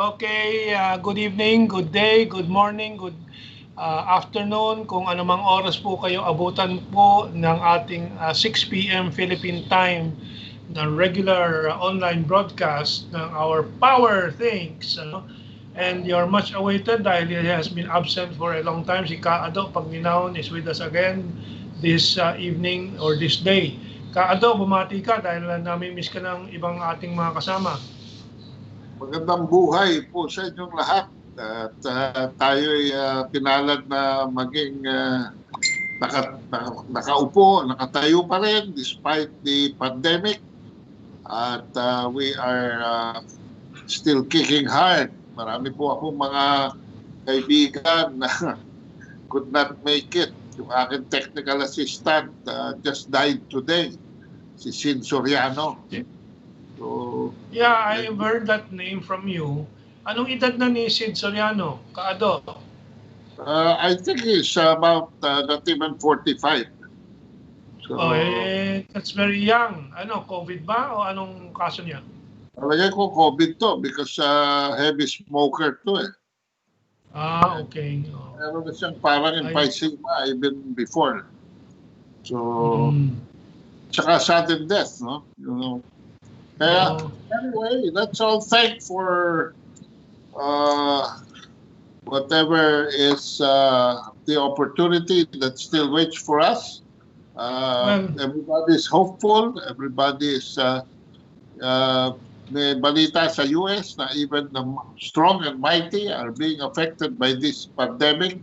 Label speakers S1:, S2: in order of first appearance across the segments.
S1: Okay, good evening, good day, good morning, good afternoon. Kung anumang oras po kayo abutan po ng ating 6 p.m. Philippine time na regular online broadcast ng our Power Things. And you're much awaited dahil he has been absent for a long time. Si Kaado Paglinawan is with us again this evening or this day. Kaado, bumati ka dahil nami-miss ka ng ibang ating mga kasama.
S2: Magandang buhay po sa inyong lahat. At tayo'y pinalad na maging nakaupo, nakatayo pa rin despite the pandemic. At we are still kicking hard. Marami po akong mga kaibigan na could not make it. Yung aking technical assistant just died today, si Sin Soriano. So,
S1: yeah, I've heard that name from you. Anong edad na ni Sid Soriano, Kaado?
S2: I think he's about not even 45. So,
S1: that's very young. COVID ba o anong kaso niya?
S2: Talagay ko COVID to because heavy smoker to eh.
S1: Okay.
S2: Meron na siyang parang emphysema even before. So, tsaka sudden death, no? You know. Anyway, let's all thank for whatever is the opportunity that still waits for us. Everybody's hopeful. Everybody's may balita sa US na even the strong and mighty are being affected by this pandemic.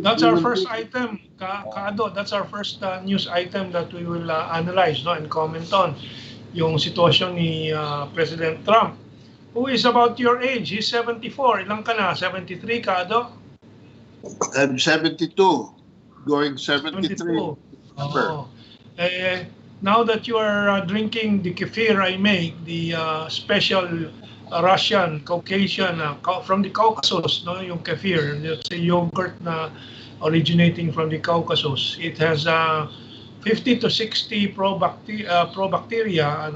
S1: That's our first item, Kaado. That's our first news item that we will analyze and comment on. Yung sitwasyon ni President Trump, who is about your age. He's 74. Ilang ka na? 73, Kaado?
S2: I'm 72, going 73.
S1: Now that you are drinking the kefir I make, the special Russian, Caucasian, from the Caucasus, no? Yung kefir, it's a yogurt na originating from the Caucasus. It has 50 to 60 probacteria,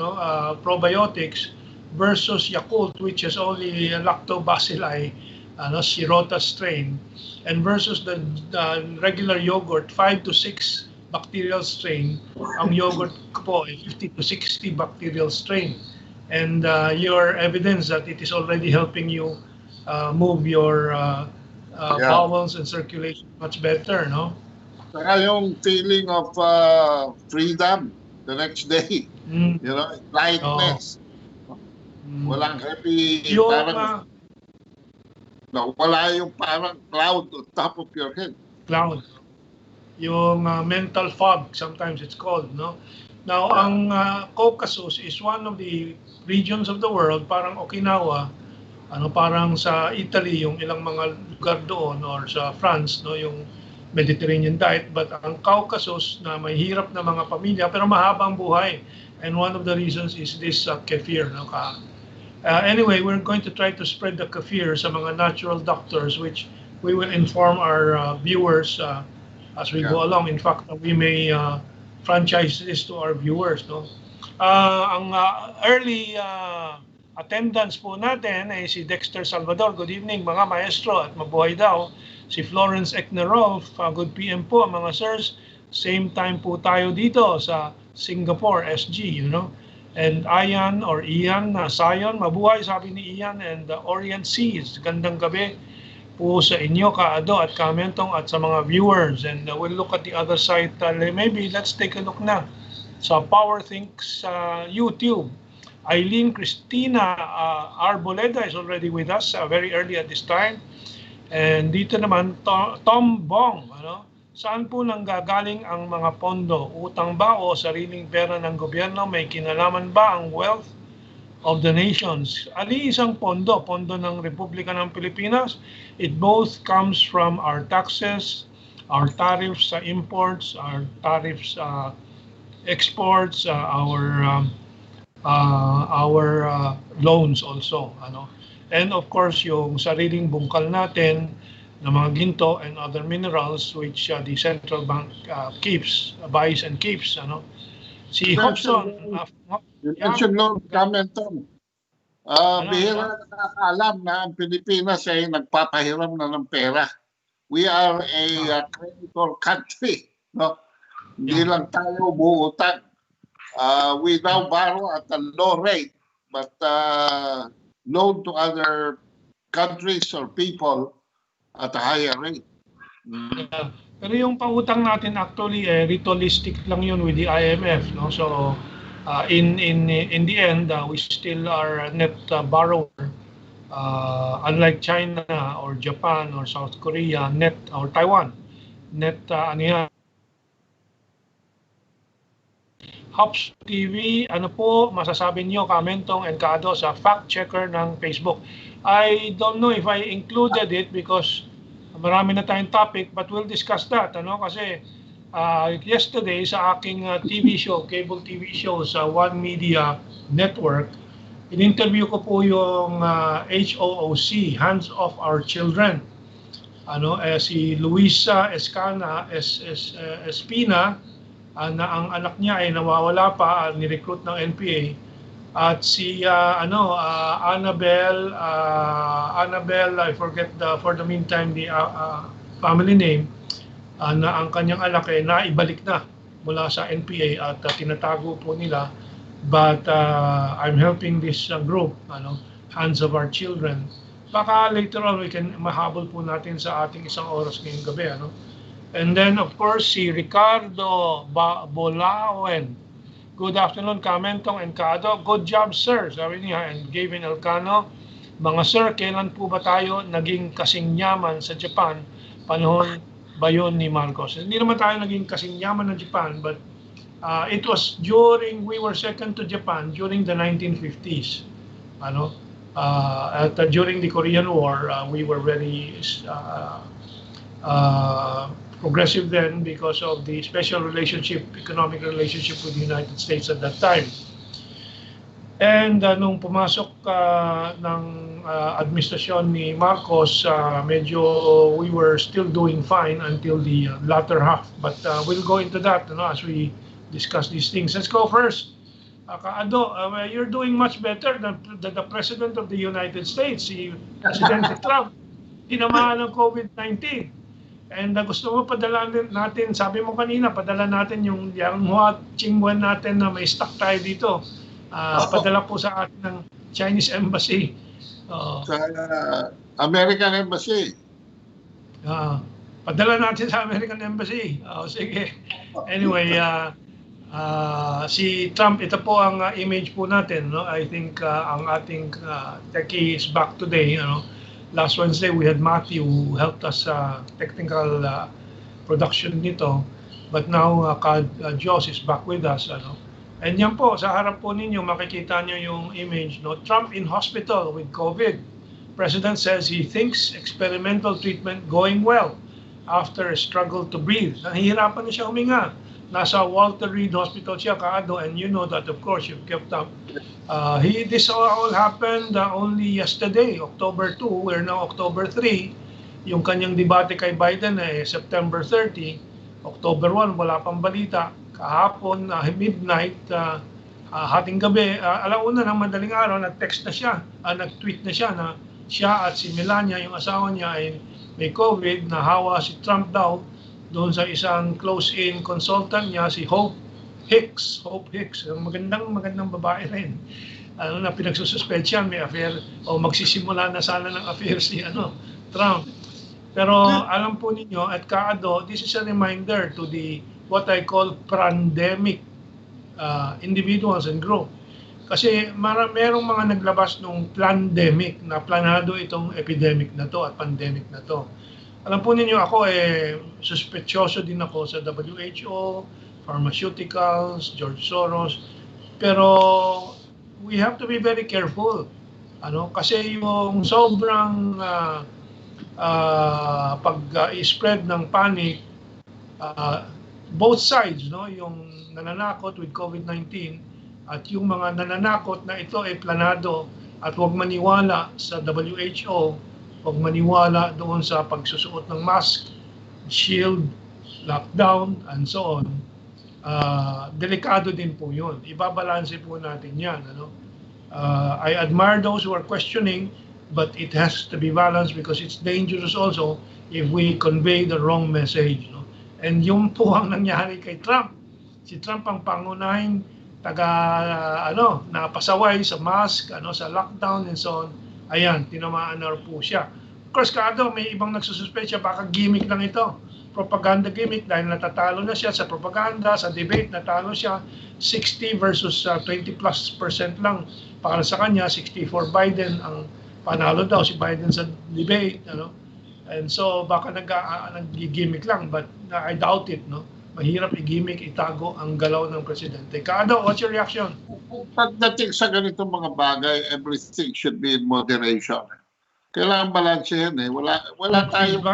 S1: probiotics versus Yakult, which is only lactobacilli, Shirota strain, and versus the regular yogurt, 5 to 6 bacterial strain. Ang yogurt po ay 50 to 60 bacterial strain. And your evidence that it is already helping you move your bowels and circulation much better, no?
S2: Saka yung feeling of freedom the next day. You know, lightness. Walang heavy, wala yung parang cloud on top of your head.
S1: Cloud. Yung mental fog, sometimes it's called, no? Now, ang Caucasus is one of the regions of the world, parang Okinawa, parang sa Italy, yung ilang mga lugar doon, or sa France, no, yung Mediterranean diet, but ang Caucasus na may hirap na mga pamilya pero mahabang buhay, and one of the reasons is this kefir. No? Anyway, we're going to try to spread the kefir sa mga natural doctors, which we will inform our viewers as we go along. In fact, we may franchise this to our viewers. No? Ang early attendance po natin ay si Dexter Salvador. Good evening mga maestro at mabuhay daw. Si Florence Eknerolf, good PM po mga sirs. Same time po tayo dito sa Singapore, SG, you know. And Ian or Ian Sayon, mabuhay sabi ni Ian, and Orient Seas, gandang gabi po sa inyo, Kaado at Mentong at sa mga viewers. And we'll look at the other side. Maybe let's take a look na sa Power Thinks YouTube. Eileen Cristina Arboleda is already with us very early at this time. And dito naman, Tom Bong, saan po nanggagaling ang mga pondo? Utang ba o sariling pera ng gobyerno? May kinalaman ba ang wealth of the nations? Ali isang pondo ng Republika ng Pilipinas. It both comes from our taxes, our tariffs sa imports, our tariffs exports, our loans also, and of course yung sariling bungkal natin ng mga ginto and other minerals which the central bank buys and keeps, si Hobson.
S2: You mentioned loan, Mentong.
S1: Ano?
S2: Bihira nakakaalam na ang Pilipinas ay nagpapahiram na ng pera. We are a creditor country. No? Hindi lang tayo buutang. We now borrow at a low rate, but loan to other countries or people at a higher rate.
S1: Yeah. Pero yung pautang natin actually ritualistic lang yun with the IMF, no? So in the end we still are net borrower. Unlike China or Japan or South Korea, net or Taiwan, net ano yan. Hops TV, ano po masasabi niyo, Mentong and Kado, sa fact checker ng Facebook? I don't know if I included it because marami na tayong topic, but we'll discuss that, ano, kasi yesterday sa aking TV show, cable TV show sa One Media Network, in-interview ko po yung HOOC, Hands Off Our Children. Si Luisa Espina, na ang anak niya ay nawawala pa, ni-recruit ng NPA, at si Annabelle, I forget for the meantime the family name, na ang kanyang anak ay naibalik na mula sa NPA at tinatago po nila, but I'm helping this group, Hands of Our Children. Baka later on we can mahabol po natin sa ating isang oras ngayong gabi, And then of course si Ricardo Bolawen. Good afternoon, Mentong and Kado. Good job, sir, sabi niya. And Gavin Elcano, mga sir, kailan po ba tayo naging kasing yaman sa Japan? Panahon ba yun ni Marcos? Hindi naman tayo naging kasing yaman ng Japan, but it was during, we were second to Japan during the 1950s. During the Korean War, we were very progressive then because of the special relationship, economic relationship with the United States at that time. And nung pumasok ng administrasyon ni Marcos, medyo we were still doing fine until the latter half. But we'll go into that as we discuss these things. Let's go first. Kaado, you're doing much better than the President of the United States, si President Trump. Tinamaan ng COVID-19. And gusto mo padala natin, sabi mo kanina, padala natin yung Lianghua Qingwen natin na may stock tayo dito. Padala po sa atin ng Chinese Embassy.
S2: Sa American Embassy.
S1: Padala natin sa American Embassy. Sige. Anyway, si Trump, ito po ang image po natin. I think ang ating techie is back today. Last Wednesday, we had Matthew who helped us technical production nito. But now, Joss is back with us. And yan po, sa harap po ninyo, makikita nyo yung image. Trump in hospital with COVID. President says he thinks experimental treatment going well after a struggle to breathe. Nahihirapan na siya huminga. Nasa Walter Reed Hospital siya, Kaado, and you know that, of course, you've kept up. This all happened only yesterday, October 2. We're now October 3. Yung kanyang debate kay Biden ay September 30. October 1, wala pang balita. Kahapon, midnight, hating gabi, alauna ng madaling araw, nag-text na siya, nag-tweet na siya na siya at si Melania, yung asawa niya, ay may COVID, nahawa si Trump daw doon sa isang close-in consultant niya, si Hope Hicks. Magandang babae rin. Na pinagsususpetsyan, may affair, o magsisimula na sana ng affair si Trump. Pero alam po ninyo, at Kaado, this is a reminder to the what I call pandemic individuals and group. Kasi merong mga naglabas nung pandemic na planado itong epidemic na to at pandemic na to. Alam po ninyo, ako suspetsyoso din ako sa WHO, pharmaceuticals, George Soros. Pero we have to be very careful. Kasi yung sobrang pag-spread ng panic, both sides, yung nananakot with COVID-19 at yung mga nananakot na ito ay planado at huwag maniwala sa WHO, huwag maniwala doon sa pagsusuot ng mask, shield, lockdown, and so on. Delikado din po yun. Ibabalanse po natin yan. I admire those who are questioning, but it has to be balanced because it's dangerous also if we convey the wrong message. No? And yung po ang nangyari kay Trump. Si Trump ang pangunahing napasaway sa mask, sa lockdown and so on. Ayan, tinamaan na po siya. Of course, Kado, may ibang nagsususpect siya, baka gimmick lang ito. Propaganda gimmick dahil natatalo na siya sa propaganda, sa debate, natalo siya 60 versus 20+% lang para sa kanya, 60 for Biden, ang panalo daw si Biden sa debate, and so baka nag-gimmick lang, but I doubt it, no? Mahirap i-gimmick, itago ang galaw ng presidente. Kado, what's your reaction?
S2: Pagdating sa ganitong mga bagay, everything should be in moderation. Kailangan balansehin eh. Wala tayong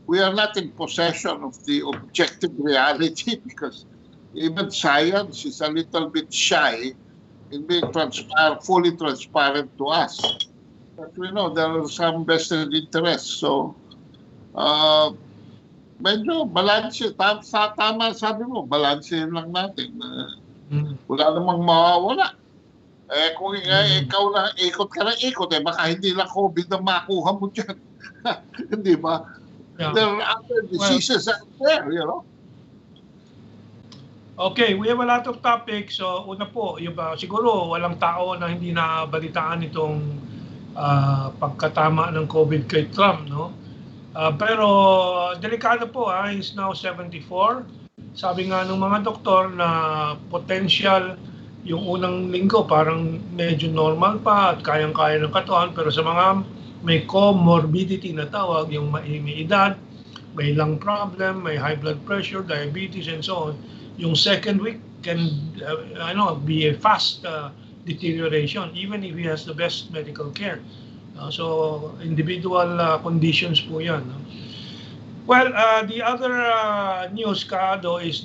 S2: we are not in possession of the objective reality because even science is a little bit shy in being fully transparent to us. But we know there are some vested interests. So, medyo balanse. Tama sabi mo, balansehin lang natin. Wala namang mawawala. Kung ikaw lang, ikot ka lang, baka hindi lang COVID ang makuha mo dyan. Hindi ba? Yeah. There are other diseases out there,
S1: Okay, we have a lot of topics. So, una po, siguro walang tao na hindi nabalitaan itong pagkatama ng COVID kay Trump, no? Pero delikado po, he's now 74. Sabi nga ng mga doktor na potential yung unang linggo parang medyo normal pa at kayang-kaya ng katawan, pero sa mga may comorbidity na tawag, yung may edad, may lung problem, may high blood pressure, diabetes and so on, yung second week can be a fast deterioration even if he has the best medical care. So individual conditions po yan. Well, the other news, Kado, is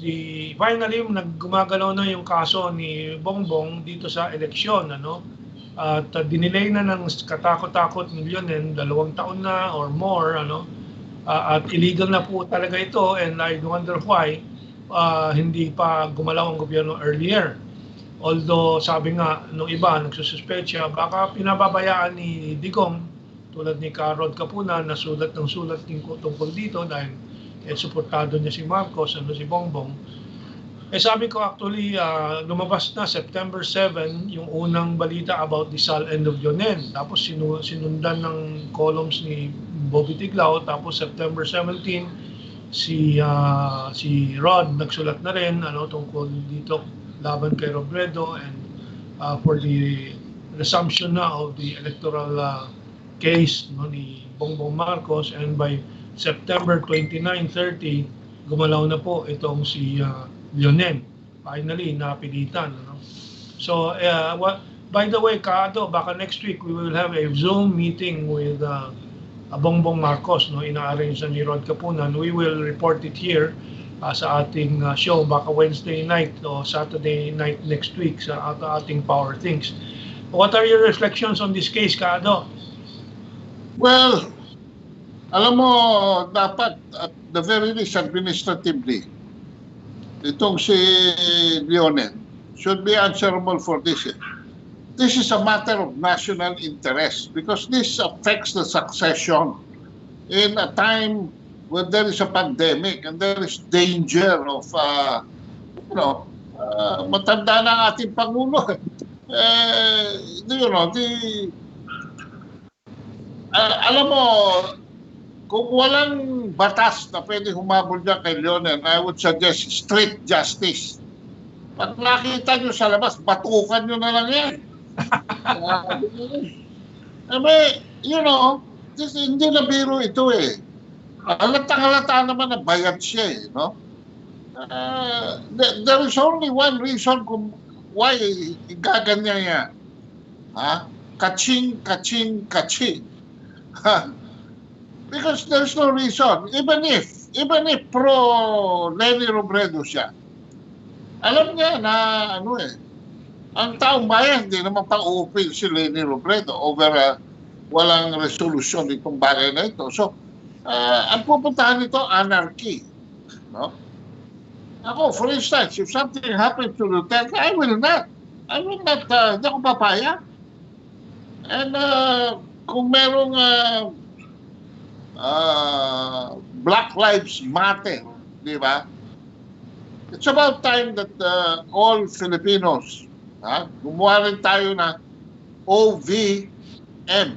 S1: finally naggumagalaw na yung kaso ni Bongbong dito sa eleksyon, At dinelay na ng katakot-takot ni Leonen, 2 taon na or more, at illegal na po talaga ito, and I wonder why hindi pa gumalaw ang gobyerno earlier. Although sabi nga nung iba nagsususpecha, baka pinababayaan ni Digong tulad ni Karod Kapunan na sulat tungkol dito dahil suportado niya si Marcos, si Bongbong. Sabi ko actually, lumabas na September 7 yung unang balita about the SAL end of Leonen. Tapos sinundan ng columns ni Bobby Tiglao. Tapos September 17, si Rod nagsulat na rin tungkol dito laban kay Robredo and for the resumption na of the electoral case ni Bongbong Marcos, and by September 29-30 gumalaw na po itong si Leonen. Finally napilitan. So by the way, Kado, baka next week we will have a Zoom meeting with Bongbong Marcos, ina-arrange na ni Rod Kapunan. We will report it here sa ating show, baka Wednesday night o Saturday night next week sa ating Power Things. What are your reflections on this case, Kado?
S2: Well, alam mo, dapat at the very least administratively, itong si Leonen should be answerable for this. This is a matter of national interest because this affects the succession in a time when there is a pandemic and there is danger of, matanda na ang ating Pangulo. Alam mo, kung walang batas na pwede humabol dyan kay Leonen, I would suggest strict justice. Pag nakita nyo sa labas, batukan nyo na lang yan. Hindi na biro ito eh. Halatang-halata naman na bayad siya eh, no? There is only one reason kung why gaganyan niya. Kaching. Because there's no reason. Even if pro Leni Robredo siya, alam niya na ang taong bayan hindi naman pa-open si Leni Robredo over walang resolution itong bagay na ito. So, ang pupuntahan nito, anarchy. No? Ako, for instance, if something happens to Duterte, I will not, hindi ako papayag. And kung merong Black Lives Matter, di ba? It's about time that all Filipinos, gumawa rin tayo na OVM,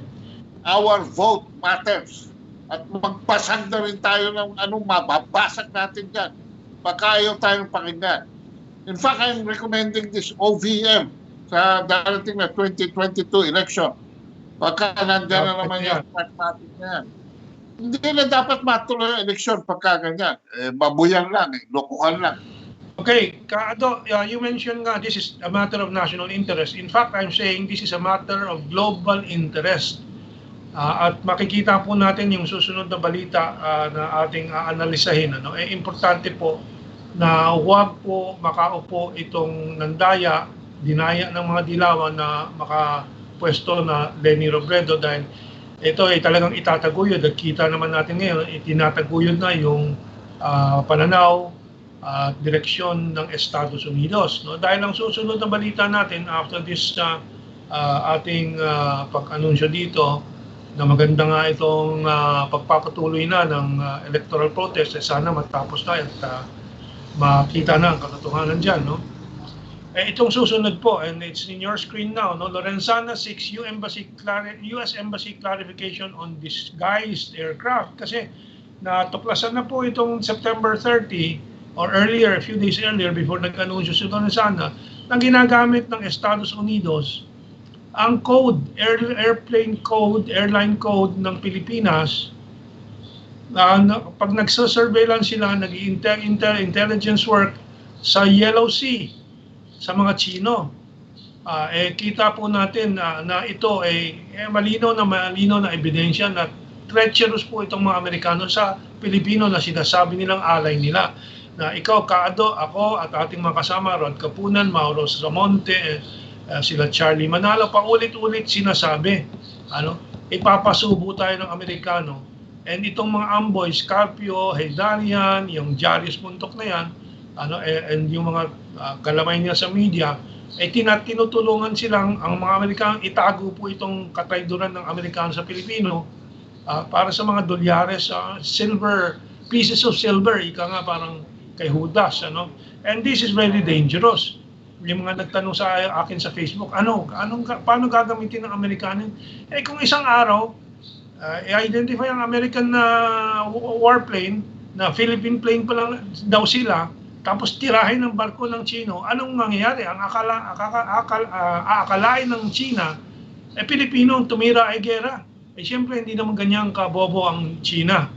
S2: Our Vote Matters. At magpasag na rin tayo ng anong mababasag natin dyan. Baka ayaw tayong pakinggan. In fact, I'm recommending this OVM sa darating na 2022 election. Baka nandyan na naman yung pragmatic na yan. Hindi na dapat matuloy ang eleksyon pagka ganyan. Babuyan lang, lokohan lang.
S1: Okay, Kaado, you mentioned nga this is a matter of national interest. In fact, I'm saying this is a matter of global interest. At makikita po natin yung susunod na balita na ating aanalisahin. Importante po na huwag po makaupo itong dinaya ng mga dilawan na makapwesto na Leni Robredo dahil ito ay talagang itataguyod at kita naman natin ngayon, itinataguyod na yung pananaw at direksyon ng Estados Unidos. Dahil ang susunod na balita natin after this ating pag-anunsyo dito na maganda nga itong pagpapatuloy na ng electoral protest, sana matapos na at makita na ang katotohanan dyan. Itong susunod po, and it's in your screen now, Lorenzana seeks US Embassy clarification on disguised aircraft. Kasi natuklasan na po itong September 30 or earlier, a few days earlier before nag-anunsyo si Lorenzana, na ginagamit ng Estados Unidos ang code, airline code ng Pilipinas. Pag nagsa-surveillance sila, nag-intelligence work sa Yellow Sea, sa mga Chino. Kita po natin na ito ay malinaw na ebidensya na treacherous po itong mga Amerikano sa Pilipino na sinasabi nilang alay nila. Na ikaw, Kaado, ako at ating mga kasama, Rod Kapunan, Mauro Samonte, sila Charlie Manalo, paulit-ulit sinasabi, ipapasubo tayo ng Amerikano. And itong mga amboy, Scarpio, Heydarian, yung Jairus Bondoc na yan, and yung mga kalamay niya sa media, ay tinutulungan silang ang mga Amerikano itago po itong katrayduran ng Amerikano sa Pilipino para sa mga dolyares, silver, pieces of silver, ika nga parang kay Judas. And this is very dangerous. Yung mga nagtanong sa akin sa Facebook, paano gagamitin ng Amerikano? Kung isang araw, i-identify ang American na warplane, na Philippine plane pa lang daw sila, tapos tirahin ng barko ng Chino, anong mangyayari? Ang aakalain ng China, Pilipino ang tumira ay gera. Siyempre, hindi naman ganyan kabobo ang China.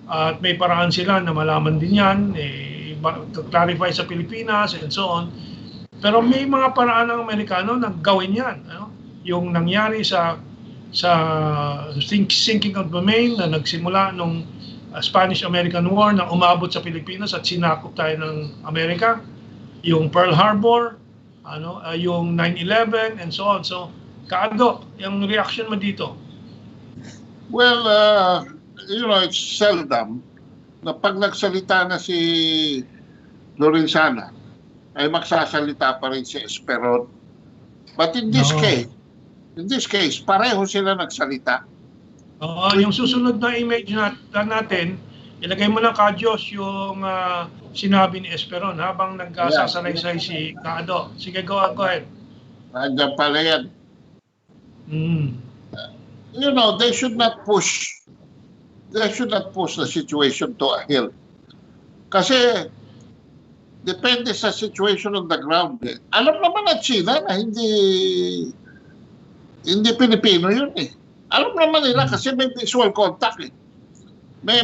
S1: At may paraan sila na malaman din yan, clarify sa Pilipinas, and so on. Pero may mga paraan ng Amerikano na gawin yan. Yung nangyari sa sinking of the Maine na nagsimula nung Spanish-American War na umabot sa Pilipinas at sinakop tayo ng Amerika. Yung Pearl Harbor, yung 9/11 and so on. So, Kaado, yung reaction mo dito?
S2: Well, it's seldom na pag nagsalita na si Lorenzana, ay magsasalita pa rin si Esperon. But in this case, pareho sila nagsalita.
S1: Yung susunod na image natin, ilagay mo na Diyos yung sinabi ni Esperon habang nagsasalaysay si Kaado. Sige, go ahead.
S2: Nandiyan pala yan. They should not push the situation to a hill. Kasi depende sa situation on the ground. Alam naman ng China na hindi Pilipino yun . Alam naman nila kasi may visual contact . May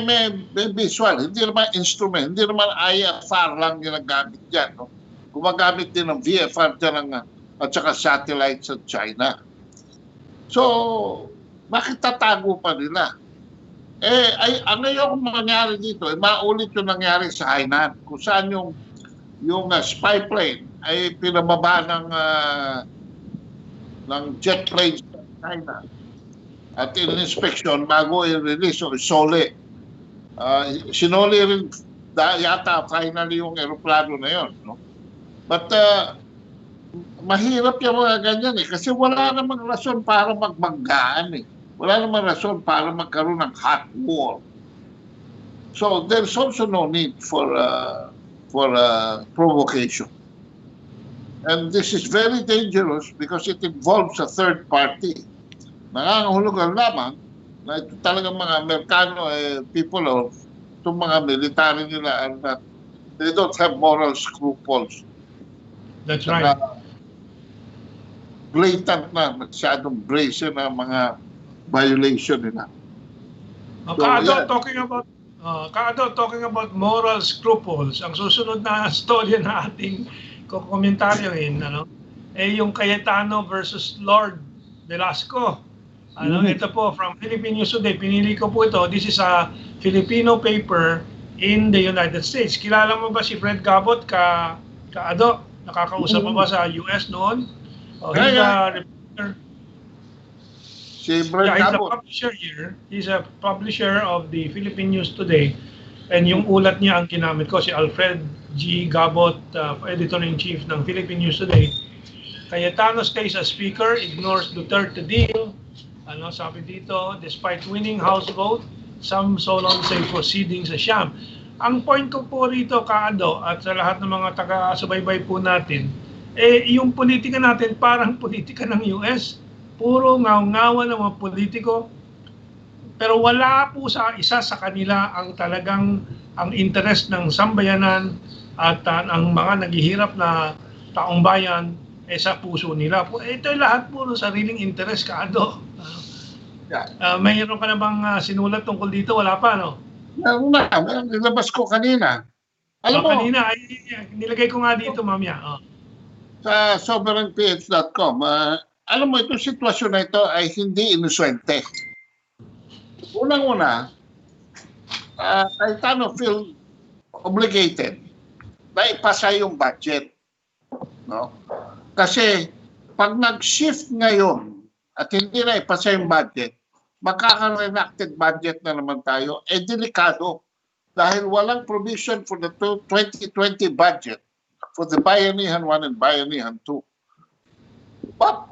S2: visual, hindi naman instrument, hindi naman IFR lang ginagamit dyan. Gumagamit din ng VFR dyan at saka satellite sa China. So, bakit tatago pa nila? Ang ngayong mangyari dito, maulit yung nangyari sa Hainan, kung saan yung spy plane ay pinababa ng jet plane sa China. At in-inspection, bago i-release o isole. Sinoli rin yata finally yung eroplano na yun. No? But mahirap yung mga ganyan kasi wala namang rason para magbanggaan eh. Wala namang rason para magkaroon ng hot war. So there's also no need for provocation. And this is very dangerous because it involves a third party. Nangangahulugan lamang na ito talagang mga Amerikano, people of itong mga military nila are not, they don't have moral scruples.
S1: That's right.
S2: Blatant na, masyadong brazen na mga violation nila.
S1: Kaado, talking about moral scruples, ang susunod na storya na ating kukomentaryohin, yung Cayetano versus Lord Velasco. Ito po, from Philippine News Today, pinili ko po ito. This is a Filipino paper in the United States. Kilala mo ba si Fred Gabot, Kaado? Nakakausap mo ba sa US noon? He's a reporter.
S2: Si Fred
S1: He's a
S2: Gabot.
S1: publisher here. He's a publisher of the Philippine News Today. And yung ulat niya ang ginamit ko, si Alfred G. Gabot, editor-in-chief ng Philippine News Today. Cayetano stays as speaker, ignores Duterte deal. Sabi dito, despite winning House vote, some solemn say proceedings sa Sham. Ang point ko po rito, Kaado, at sa lahat ng mga taga-subaybay po natin, yung politika natin parang politika ng US. Puro ngaw-ngawa ng mga politiko. Pero wala po sa isa sa kanila ang talagang ang interest ng sambayanan at ang mga naghihirap na taong bayan sa puso nila. Ito lahat puro sariling interest, Kaado. Mayroon ka na bang sinulat tungkol dito? Wala pa, no?
S2: Nilabas ko kanina. Alam mo,
S1: kanina, nilagay ko nga dito, mamaya.
S2: Sa sovereignph.com, alam mo, itong sitwasyon na ito ay hindi inusuente. Unang-una, Cayetano feel obligated na ipasa yung budget. No? Kasi pag nag-shift ngayon at hindi na ipasa yung budget, makaka-renacted budget na naman tayo, delikado dahil walang provision for the 2020 budget for the Bayanihan 1 and Bayanihan 2. But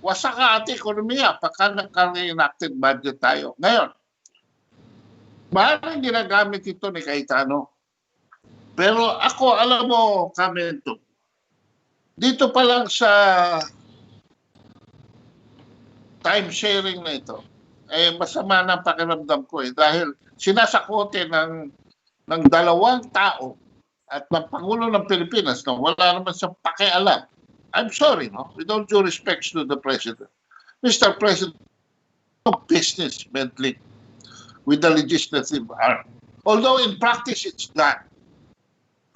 S2: wasak ang ating ekonomiya pagka nagka-renacted budget tayo. Ngayon, maaaring ginagamit ito ni Cayetano. Pero ako, alam mo, Mentong, dito pa lang sa time sharing na ito, masama na pakiramdam ko dahil sinasakote ng dalawang tao at ng Pangulo ng Pilipinas na wala naman sa pakialam. I'm sorry, no? With all due respect to the President. Mr. President, no business meddling with the legislative arm. Although in practice it's done.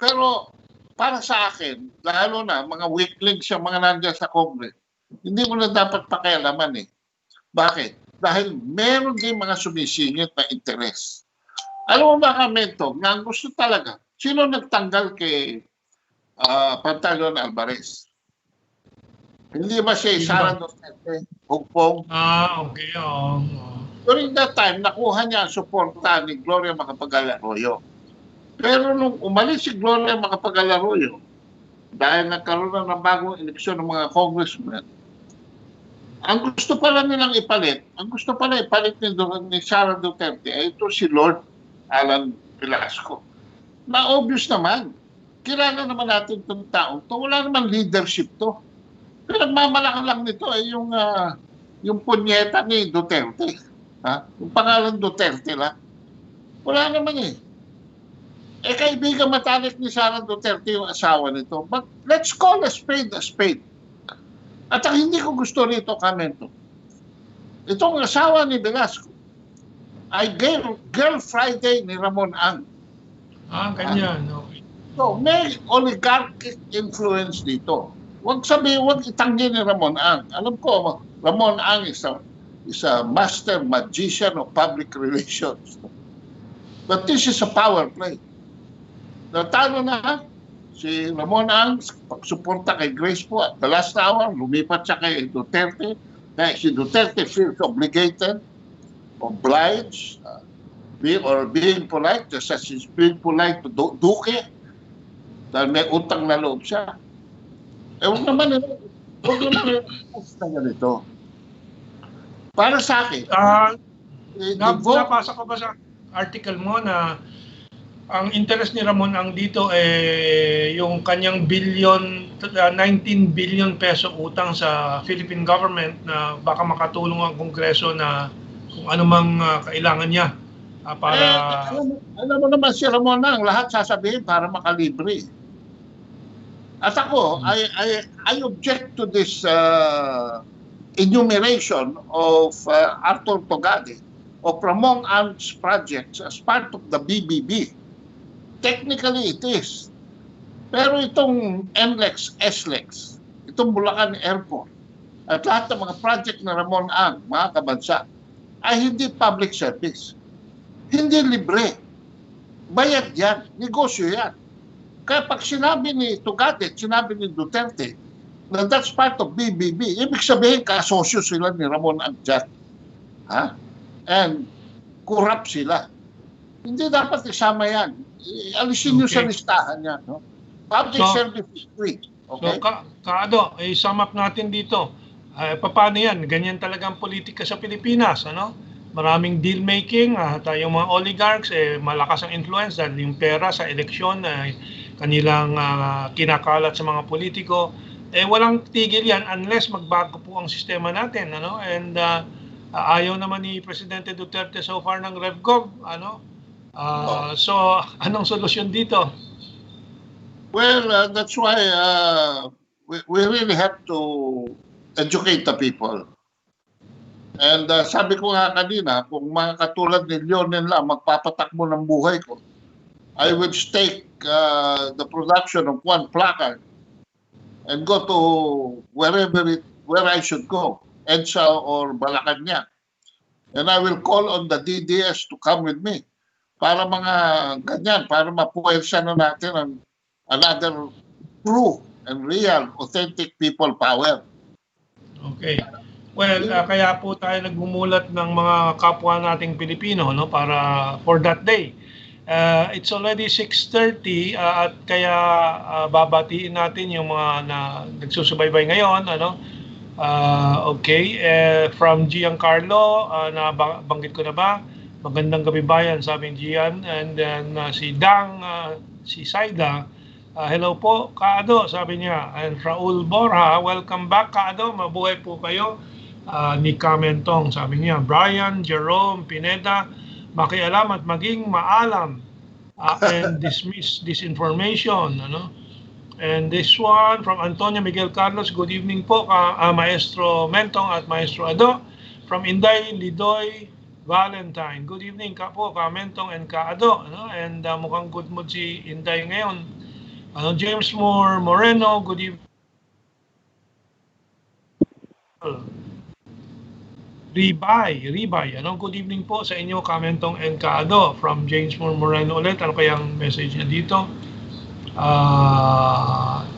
S2: Pero para sa akin, lalo na mga weaklings yung mga nandiyan sa Congress, hindi mo na dapat pakialaman eh. Bakit? Dahil meron din mga sumisingit na interes. Alam mo ba, Mentong, na ang gusto talaga, sino nagtanggal kay Pantaleon Alvarez? Hindi ba siya Sara Duterte, Hugpong?
S1: Okay.
S2: During that time, nakuha niya ang suporta ni Gloria Macapagal-Arroyo. Pero nung umalis si Gloria Macapagal-Arroyo, dahil nagkaroon na ng bagong eleksyon ng mga congressmen, ang gusto pala nilang ipalit, ni Sara Duterte ay ito si Lord Alan Velasco. Na obvious naman, kilala naman natin itong taong to, wala naman leadership to. Pero nagmamalaki lang nito ay yung punyeta ni Duterte. Yung pangalan Duterte lang. Wala naman eh. Kaibigan matalik ni Sara Duterte yung asawa nito. But let's call a spade a spade. At ang hindi ko gusto rito, Mentong, itong asawa ni Velasco ay Girl Friday ni Ramon Ang.
S1: Ganyan. Okay.
S2: So, may oligarchic influence dito. Huwag itanggi ni Ramon Ang. Alam ko, Ramon Ang is a master magician of public relations. But this is a power play. Natalo na si Ramon Ang, pagsuporta kay Grace po at the last hour, lumipat siya kay Duterte. Kaya si Duterte feels obligated, obliged, being polite, just as he's being polite to Duque, dahil may utang na loob siya. Huwag naman na ganito. Para sa akin,
S1: nabasa ko ba sa article mo na ang interest ni Ramon ang dito yung kanyang 19 billion peso utang sa Philippine government na baka makatulong ang Kongreso na kung ano mang kailangan niya para...
S2: alam mo naman si Ramon ang lahat sasabihin para makalibre. At ako, I object to this enumeration of Arthur Togade of Ramon Ang's projects as part of the BBB. Technically, it is. Pero itong NLEX, SLEX, itong Bulacan Airport, at lahat ng mga project na Ramon Ang, mga kabansa, ay hindi public service. Hindi libre. Bayad yan. Negosyo yan. Kaya pag sinabi ni Tugade, sinabi ni Duterte, na that's part of BBB, ibig sabihin kasosyo sila ni Ramon Ang dyan. Ha? And corrupt sila. Hindi dapat isama yan. Alisin nyo sa listahan yan. No? Public service is free. Okay?
S1: So, Kaado, i-sum up natin dito. Paano yan? Ganyan talagang politika sa Pilipinas. Ano? Maraming deal-making. Tayong mga oligarchs, malakas ang influence dahil yung pera sa eleksyon, kanilang kinakalat sa mga politiko. Walang tigil yan unless magbago po ang sistema natin. Ano? And ayaw naman ni Presidente Duterte so far ng RevGov. Ano? So, anong solusyon dito?
S2: Well, that's why we really have to educate the people. And sabi ko nga kanina, kung mga katulad ni Lionel lang magpapatakbo ng buhay ko, I would stake the production of one placard and go to where I should go, EDSA or Malacanang. And I will call on the DDS to come with me para mga ganyan, para mapuwersa na natin ang another true and real, authentic people power. Okay.
S1: Well, kaya po tayo nagmumulat ng mga kapwa nating Pilipino, no, para for that day. It's already 6:30 at kaya babatiin natin yung mga nagsusubaybay ngayon, ano. Okay, from Giancarlo, nabanggit ko na ba? Magandang gabi bayan, sabi ni Gian. And then si Dang, si Saida, hello po, Kaado, sabi niya. And Raul Borja, welcome back, Kaado, mabuhay po kayo. Ni Mentong, sabi niya. Brian, Jerome, Pineda, makialam at maging maalam and dismiss disinformation. Ano? And this one from Antonio Miguel Carlos, good evening po, Maestro Mentong at Maestro Ado. From Inday, Lidoy, Valentine, good evening ka po, Mentong and Kaado. Ano? And mukhang good mood si Inday ngayon. James Moore Moreno, good evening. Ribay, ano? Good evening po sa inyo, Mentong and Kaado. From James Moore Moreno ulit, ano kayang message niya dito?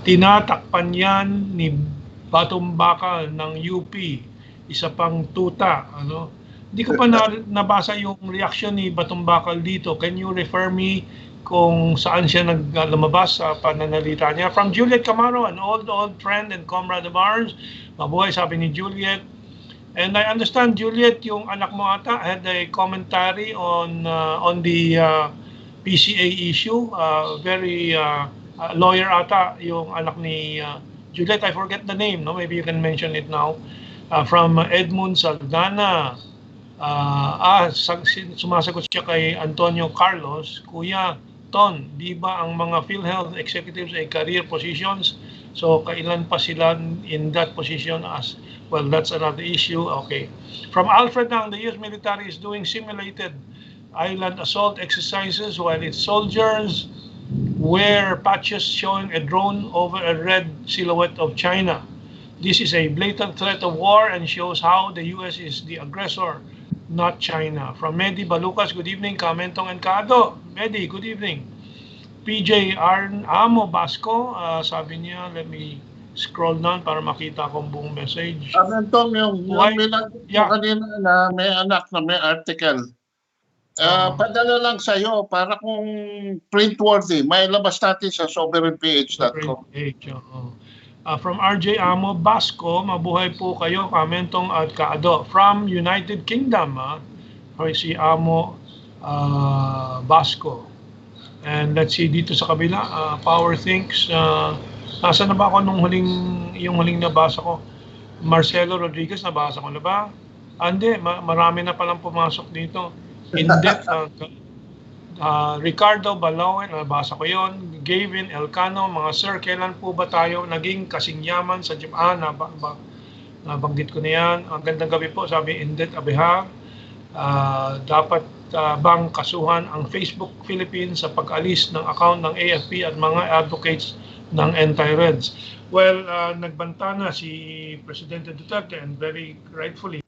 S1: Tinatakpan yan ni Batumbakal ng UP, isa pang tuta, ano? Hindi ko pa nabasa yung reaction ni Batumbakal dito. Can you refer me kung saan siya lumabas sa pananalita niya? From Juliet Camaro, an old friend and comrade of ours. Mabuhay, sabi ni Juliet. And I understand, Juliet, yung anak mo ata had a commentary on the PCA issue. Very lawyer ata yung anak ni Juliet. I forget the name, no? Maybe you can mention it now. From Edmund Saldana. Sumasagot siya kay Antonio Carlos. Kuya Ton, di ba ang mga PhilHealth executives ay career positions? So, kailan pa sila in that position as... Well, that's another issue. Okay. From Alfred Nang, the U.S. military is doing simulated island assault exercises while its soldiers wear patches showing a drone over a red silhouette of China. This is a blatant threat of war and shows how the U.S. is the aggressor, not China. From Medi Balucas, good evening, Mentong and Kaado. Medi, good evening. PJ Amo Basco, sabi niya, let me scroll down para makita kong buong message.
S2: Mentong, yung kanina na may anak na may article. Padala lang sa'yo para kung printworthy, may labas natin sa sovereignph.com.
S1: From RJ Amo Basco, mabuhay po kayo, Mentong at Kaado. From United Kingdom, si Amo Basco. And let's see dito sa kabila, Power Thinks. Nasa na ba ako yung huling nabasa ko? Marcelo Rodriguez, nabasa ko na ba? Hindi, marami na palang pumasok dito. In-depth, Ricardo Balawen, nabasa ko yon. Gavin Elcano, mga sir, kailan po ba tayo naging kasing yaman sa Japan? Nabanggit ko na yan. Ang gandang gabi po, sabi In-depth Abihag. Dapat bang kasuhan ang Facebook Philippines sa pag-alis ng account ng AFP at mga advocates ng anti-Reds? Well, nagbanta na si Presidente Duterte and very rightfully.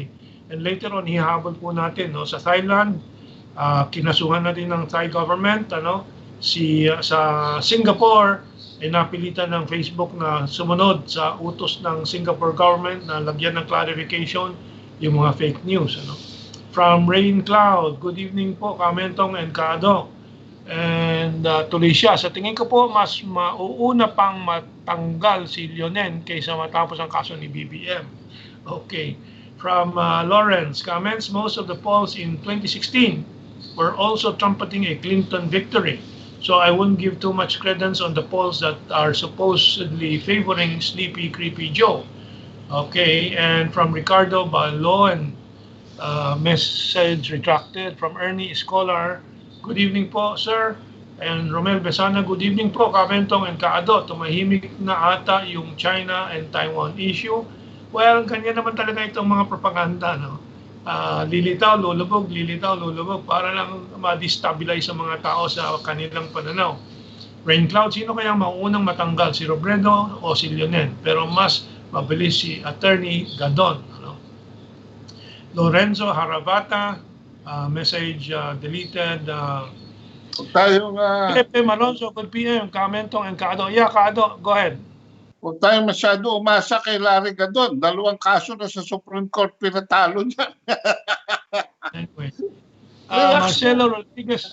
S1: And later on, hihabol po natin sa Thailand, kinasuhan na din ng Thai government, sa Singapore, ay napilitan ng Facebook na sumunod sa utos ng Singapore government na lagyan ng clarification yung mga fake news. From Rain Cloud, good evening po, Mentong and Kaado. And tuloy siya. Sa tingin ko po, mas mauuna pang matanggal si Leonen kaysa matapos ang kaso ni BBM. Okay. From Lawrence, comments, most of the polls in 2016 were also trumpeting a Clinton victory. So I wouldn't give too much credence on the polls that are supposedly favoring Sleepy Creepy Joe. Okay, and from Ricardo Baloen, message retracted. From Ernie Scholar, good evening po, sir. And Romel Besana, good evening po, Mentong and Kaado. Tumahimik na ata yung China and Taiwan issue. Well, ganyan naman talaga itong mga propaganda, lilitaw, lulubog, para lang ma-destabilize ang mga tao sa kanilang pananaw. Rain Cloud, sino kayang maunang matanggal? Si Robredo o si Leonen? Pero mas mabilis si Attorney Gadon. Lorenzo Haravata, message deleted.
S2: Tayong
S1: Pepe Malonzo, good PM, Mentong and Kaado. Yeah, Kaado, go ahead.
S2: Huwag tayo masyado umasa kay Larry Gadon. 2 kaso na sa Supreme Court pinatalo niya.
S1: Anyway, Marcelo Rodriguez,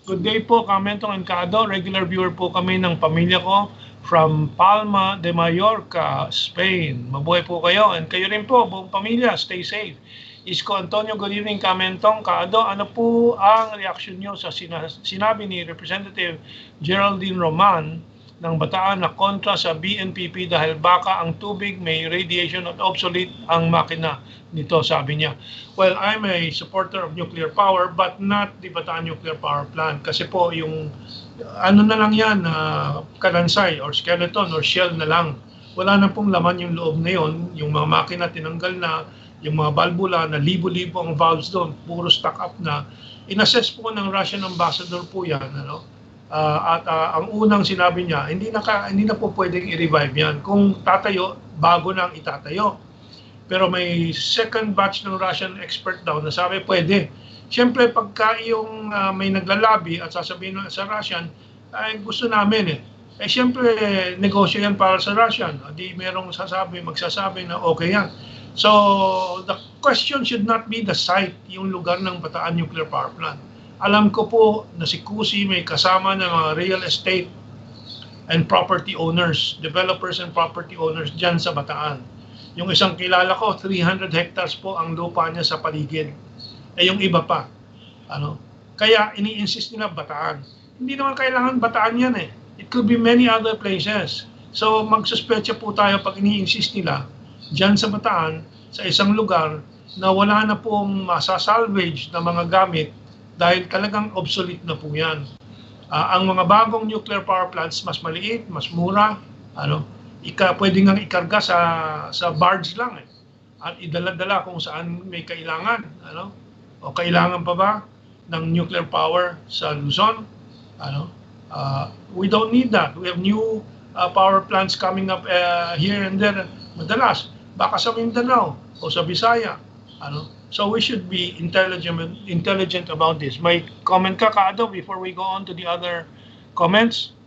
S1: good day po, Mentong and Kaado. Regular viewer po kami ng pamilya ko from Palma de Mallorca, Spain. Mabuhay po kayo and kayo rin po, buong pamilya, stay safe. Isko Antonio, good evening, Mentong, Kaado. Ano po ang reaction nyo sa sinabi ni Representative Geraldine Roman ng Bataan na kontra sa BNPP dahil baka ang tubig may radiation at obsolete ang makina nito, sabi niya. Well, I'm a supporter of nuclear power but not the Bataan Nuclear Power Plant kasi po yung ano na lang yan, kalansay or skeleton or shell na lang. Wala na pong laman yung loob na yun, yung mga makina tinanggal na, yung mga valvula na libo-libo ang valves doon, puro stock up na. In-assess po ng Russian ambassador po yan, ang unang sinabi niya, hindi na po pwedeng i-revive yan. Kung tatayo, bago nang itatayo. Pero may second batch ng Russian expert daw na sabi, pwede. Siyempre, pagka yung may naglalabi at sasabihin sa Russian, ay gusto namin siyempre, negosyo yan para sa Russian. Di merong magsasabi na okay yan. So, the question should not be the site, yung lugar ng Bataan Nuclear Power Plant. Alam ko po na si Kusi may kasama ng mga real estate and property owners, developers and property owners dyan sa Bataan. Yung isang kilala ko, 300 hectares po ang lupa niya sa paligid. Yung iba pa. Kaya ini-insist nila Bataan. Hindi naman kailangan Bataan yan It could be many other places. So magsuspecha po tayo pag ini-insist nila dyan sa Bataan, sa isang lugar na wala na pong masasalvage na mga gamit dahil talagang obsolete na po yan. Ang mga bagong nuclear power plants, mas maliit, mas mura, pwede nga ikarga sa barge lang at idala-dala kung saan may kailangan. O kailangan pa ba ng nuclear power sa Luzon? We don't need that. We have new power plants coming up here and there. Madalas, baka sa Mindanao o sa Bisaya. So we should be intelligent about this. May comment ka, Kaado, before we go on to the other comments?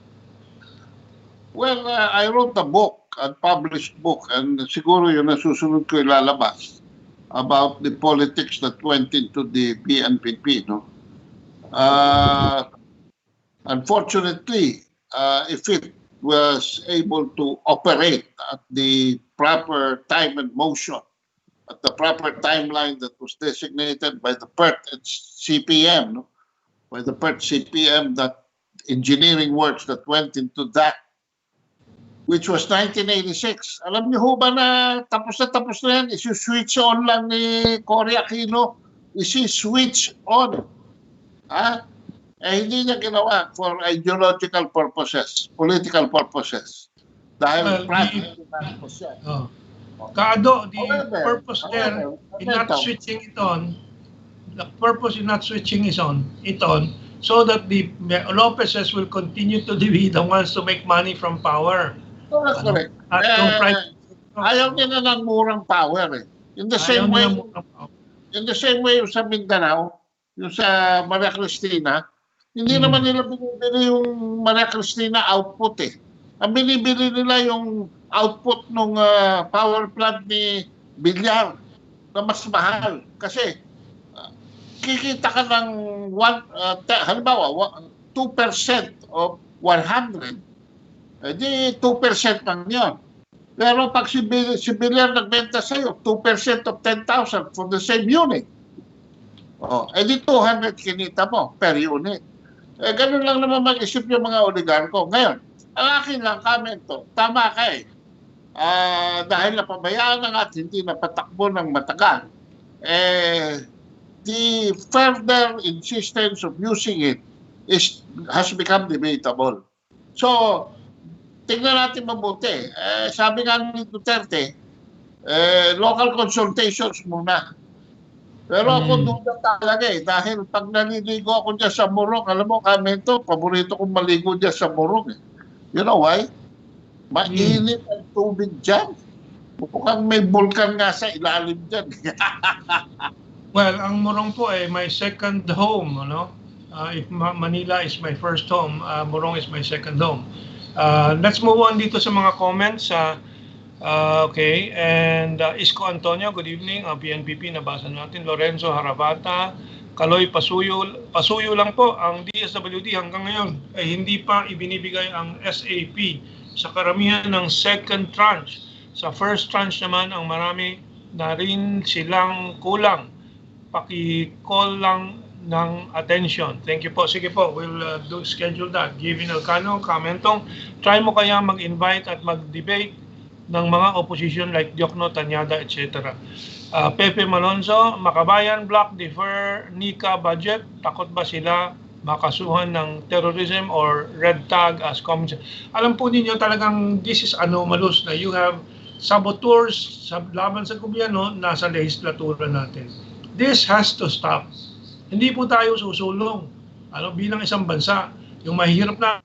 S2: Well, I wrote a book, a published book, and siguro yung nasusunod ko ilalabas. about the politics that went into the BNPP, no? Unfortunately, if it was able to operate at the proper time and motion, at the proper timeline that was designated by the PERT and CPM, no? By the PERT CPM, that engineering works that went into that, which was 1986. Alam niyo ho ba na tapos na yan? Isi-switch on lang ni Cory Aquino. Isi-switch on. Hindi niya ginawa for ideological purposes, political purposes. Dahil practical purpose yan.
S1: Kaado, the purpose there in not switching it on, the purpose in not switching it on, so that the Lopezes will continue to be the ones to make money from power.
S2: Correct. Ayaw nila ng murang power eh. In the same way yung sa Mindanao, yung sa Maria Cristina, hindi naman nila binibili yung Maria Cristina output eh. Ang binibili nila yung output ng power plant ni Villar na mas mahal. Kasi kikita ka ng halimbawa 2% of 100, di 2% lang yun. Pero pag si Villar nagbenta sa'yo 2% of 10,000 for the same unit, di 200 kinita mo per unit. Ganun lang naman mag-isip yung mga oligarko. Ngayon, ang akin lang komento, tama ka eh. Dahil napabayaan na at hindi napatakbo ng matagal, the further insistence of using it has become debatable. So, tingnan natin mabuti. Sabi nga ni Duterte, local consultations muna. Pero ako duda talaga eh. Dahil pag naliligo ako dyan sa Morong, alam mo, komento, paborito kong maligo dyan sa Morong eh. You know why? Mainit ang tubig dyan. Mukhang may vulkan nga sa ilalim dyan.
S1: Well, ang Morong po ay my second home, ano? If Manila is my first home, Morong is my second home. Let's move on dito sa mga comments. Okay, and Isko Antonio, good evening. PNPP, nabasa natin. Lorenzo Harabata, Kaloy Pasuyo lang po. Ang DSWD hanggang ngayon ay hindi pa ibinibigay ang SAP sa karamihan ng second tranche. Sa first tranche naman, ang marami na rin silang kulang. Paki-call lang ng attention. Thank you po. Sige po, we'll schedule that. Givin Elcano, Mentong, try mo kaya mag-invite at mag-debate ng mga opposition like Diokno, Tanyada, etc. Pepe Malonzo, Makabayan, Block, Defer, Nika Budget, takot ba sila makasuhan ng terrorism or red tag as comments? Alam po ninyo talagang this is anomalous na you have saboteurs sa laban sa gobyerno nasa legislatura natin. This has to stop. Hindi po tayo susulong bilang isang bansa. Yung mahirap na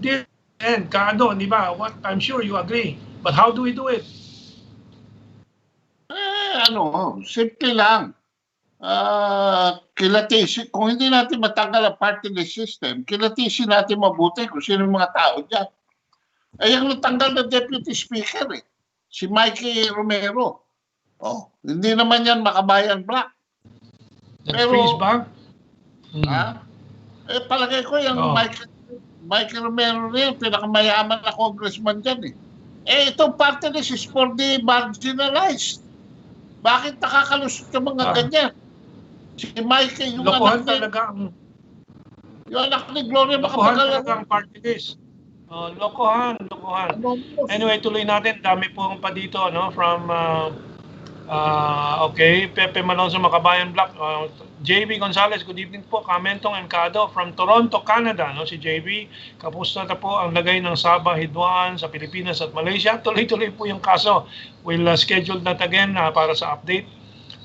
S1: this and Kado, di ba? What I'm sure you agree. But how do we do it?
S2: Simple lang. Kilatisin, kung hindi natin matanggal ang party list system, kilatisin natin mabuti kung sino yung mga tao dyan. Yung natanggal na deputy speaker si Mikey Romero. Hindi naman yan Makabayan Black.
S1: Freeze ba?
S2: Palagay ko yung Mikey Romero rin, pinakamayaman na congressman dyan itong party list is for the marginalized. Bakit nakakalusot yung mga ganyan? Si Mikey, yung
S1: lokohan
S2: anak
S1: talaga
S2: yung anak ni Gloria
S1: lokohan talaga ang party list. Lokohan. Anyway, tuloy natin. Dami po pa dito, from okay, Pepe Malonzo, Makabayan Black, JB Gonzalez, good evening po. Mentong and Kado from Toronto, Canada. Si JB, kapusta na po ang lagay ng Sabah, Hidwaan sa Pilipinas at Malaysia. Tuloy-tuloy po yung kaso. We'll schedule that again para sa update.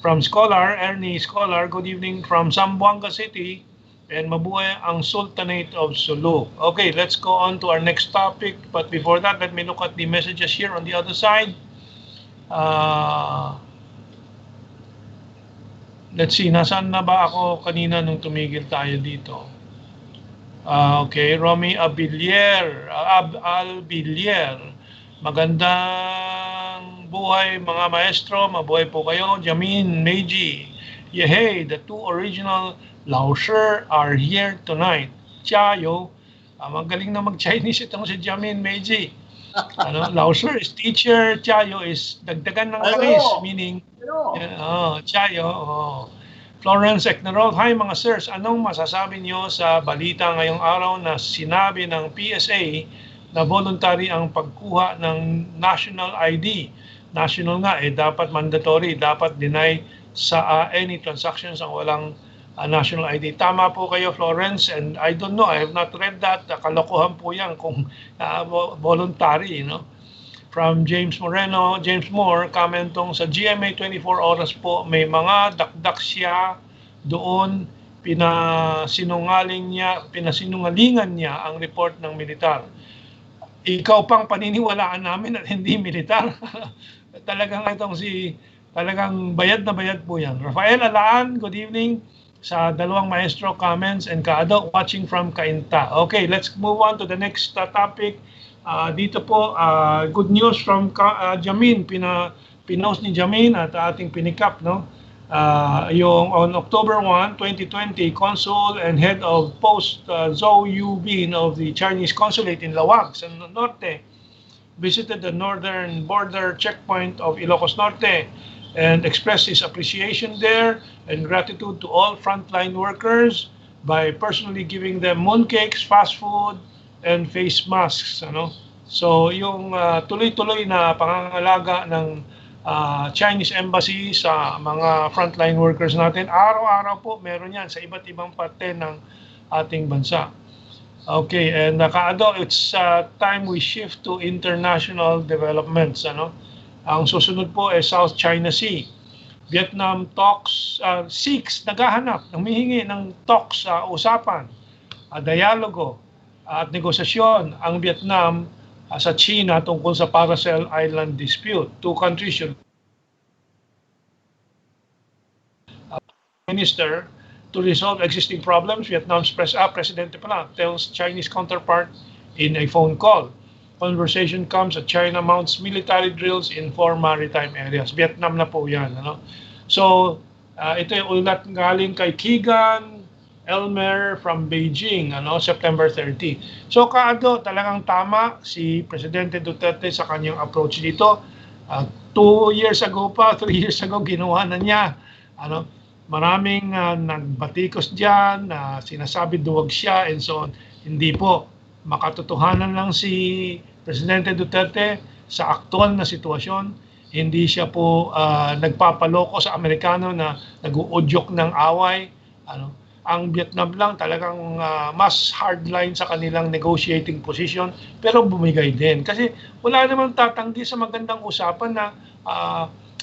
S1: From Ernie Scholar, good evening from Zamboanga City. And mabuhay ang Sultanate of Sulu. Okay, let's go on to our next topic. But before that, let me look at the messages here on the other side. Let's see, nasaan na ba ako kanina nung tumigil tayo dito? Okay, Romy Albilier. Magandang buhay mga maestro, mabuhay po kayo. Jamin, Meiji, yehey, the two original Laoshi are here tonight. Chayo, magaling na mag-Chinese itong si Jamin, Meiji. Laoshi is teacher, Chayo is dagdagan ng langis, meaning, Chayo, Florence Eknarol, hi mga sirs, anong masasabi niyo sa balita ngayong araw na sinabi ng PSA na voluntary ang pagkuha ng national ID. National nga, dapat mandatory, dapat deny sa any transactions ang walang national ID. Tama po kayo, Florence, and I don't know, I have not read that. Kalokohan po yan kung voluntary, From James Moreno, James Moore, commentong sa GMA 24 oras po, may mga dakdak siya doon, pinasinungalingan niya ang report ng militar. Ikaw pang paniniwalaan namin at hindi militar. Talagang bayad na bayad po yan. Rafael Alaan, good evening sa dalawang maestro comments and Kaado watching from Cainta. Okay, let's move on to the next topic. Dito po, good news from Jamin. Pinost ni Jamin at ating pinikap, yung on October 1, 2020, Consul and Head of Post Zhou Yubin of the Chinese Consulate in Lawag, San Norte, visited the northern border checkpoint of Ilocos Norte and expressed his appreciation there and gratitude to all frontline workers by personally giving them mooncakes, fast food, and face masks. So yung tuloy-tuloy na pangangalaga ng Chinese Embassy sa mga frontline workers natin, araw-araw po meron yan sa iba't ibang parte ng ating bansa. Okay, and Kaado, it's time we shift to international developments. Ang susunod po ay South China Sea. Vietnam talks, seeks, naghahanap, humihingi ng talks, usapan, dialogo at negosasyon ang Vietnam sa China tungkol sa Parcel Island dispute. Two countries should minister to resolve existing problems. Vietnam's President tells Chinese counterpart in a phone call. Conversation comes at China mounts military drills in 4 maritime areas. Vietnam na po yan. So, ito yung ulat galing kay Keegan Elmer from Beijing, September 30. So, Kaado, talagang tama si Presidente Duterte sa kanyang approach dito. 2 years ago pa, 3 years ago, ginawa na niya. Maraming nagbatikos dyan, sinasabi duwag siya, and so on. Hindi po. Makatotohanan lang si Presidente Duterte sa aktual na sitwasyon. Hindi siya po nagpapaloko sa Amerikano na nag-uudyok ng away. Ang Vietnam lang talagang mas hardline sa kanilang negotiating position, pero bumigay din. Kasi wala namang tatanggi sa magandang usapan na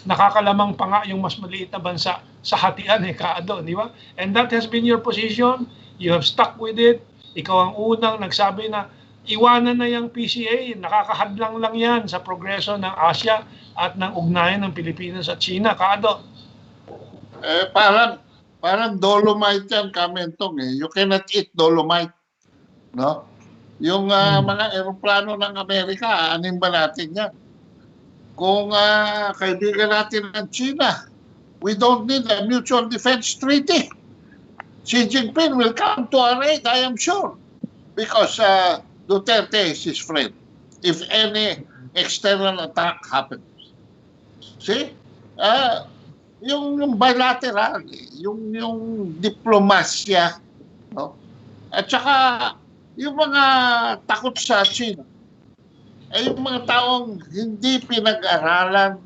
S1: nakakalamang pa nga yung mas maliit na bansa sa hatian, Kaado, di ba? And that has been your position. You have stuck with it. Ikaw ang unang nagsabi na iwanan na yung PCA, nakakahadlang lang yan sa progreso ng Asia at ng ugnayan ng Pilipinas at China. Kaado?
S2: Parang dolomite yan, Mentong. You cannot eat dolomite. No? Yung mga eroplano ng Amerika, anin ba natin yan? Kung kaibigan natin ng China, we don't need a mutual defense treaty. Xi Jinping will come to our aid, I am sure, because Duterte is his friend if any external attack happens. See? Yung bilateral, yung diplomasya, no? At saka yung mga takot sa China, ay yung mga taong hindi pinag-aralan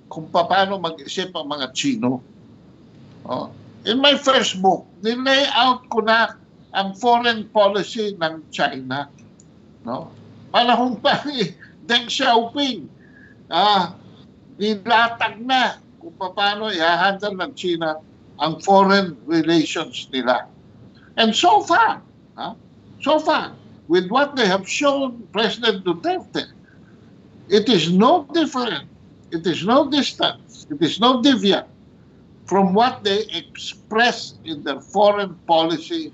S2: kung paano mag-isip ang mga Chino. In my first book, nilay out ko na ang foreign policy ng China. Panahon pa ni Deng Xiaoping, nilatag na kung paano i-handle ng China ang foreign relations nila. And so far, with what they have shown President Duterte, it is no different, it is no distance, it is no deviant from what they express in their foreign policy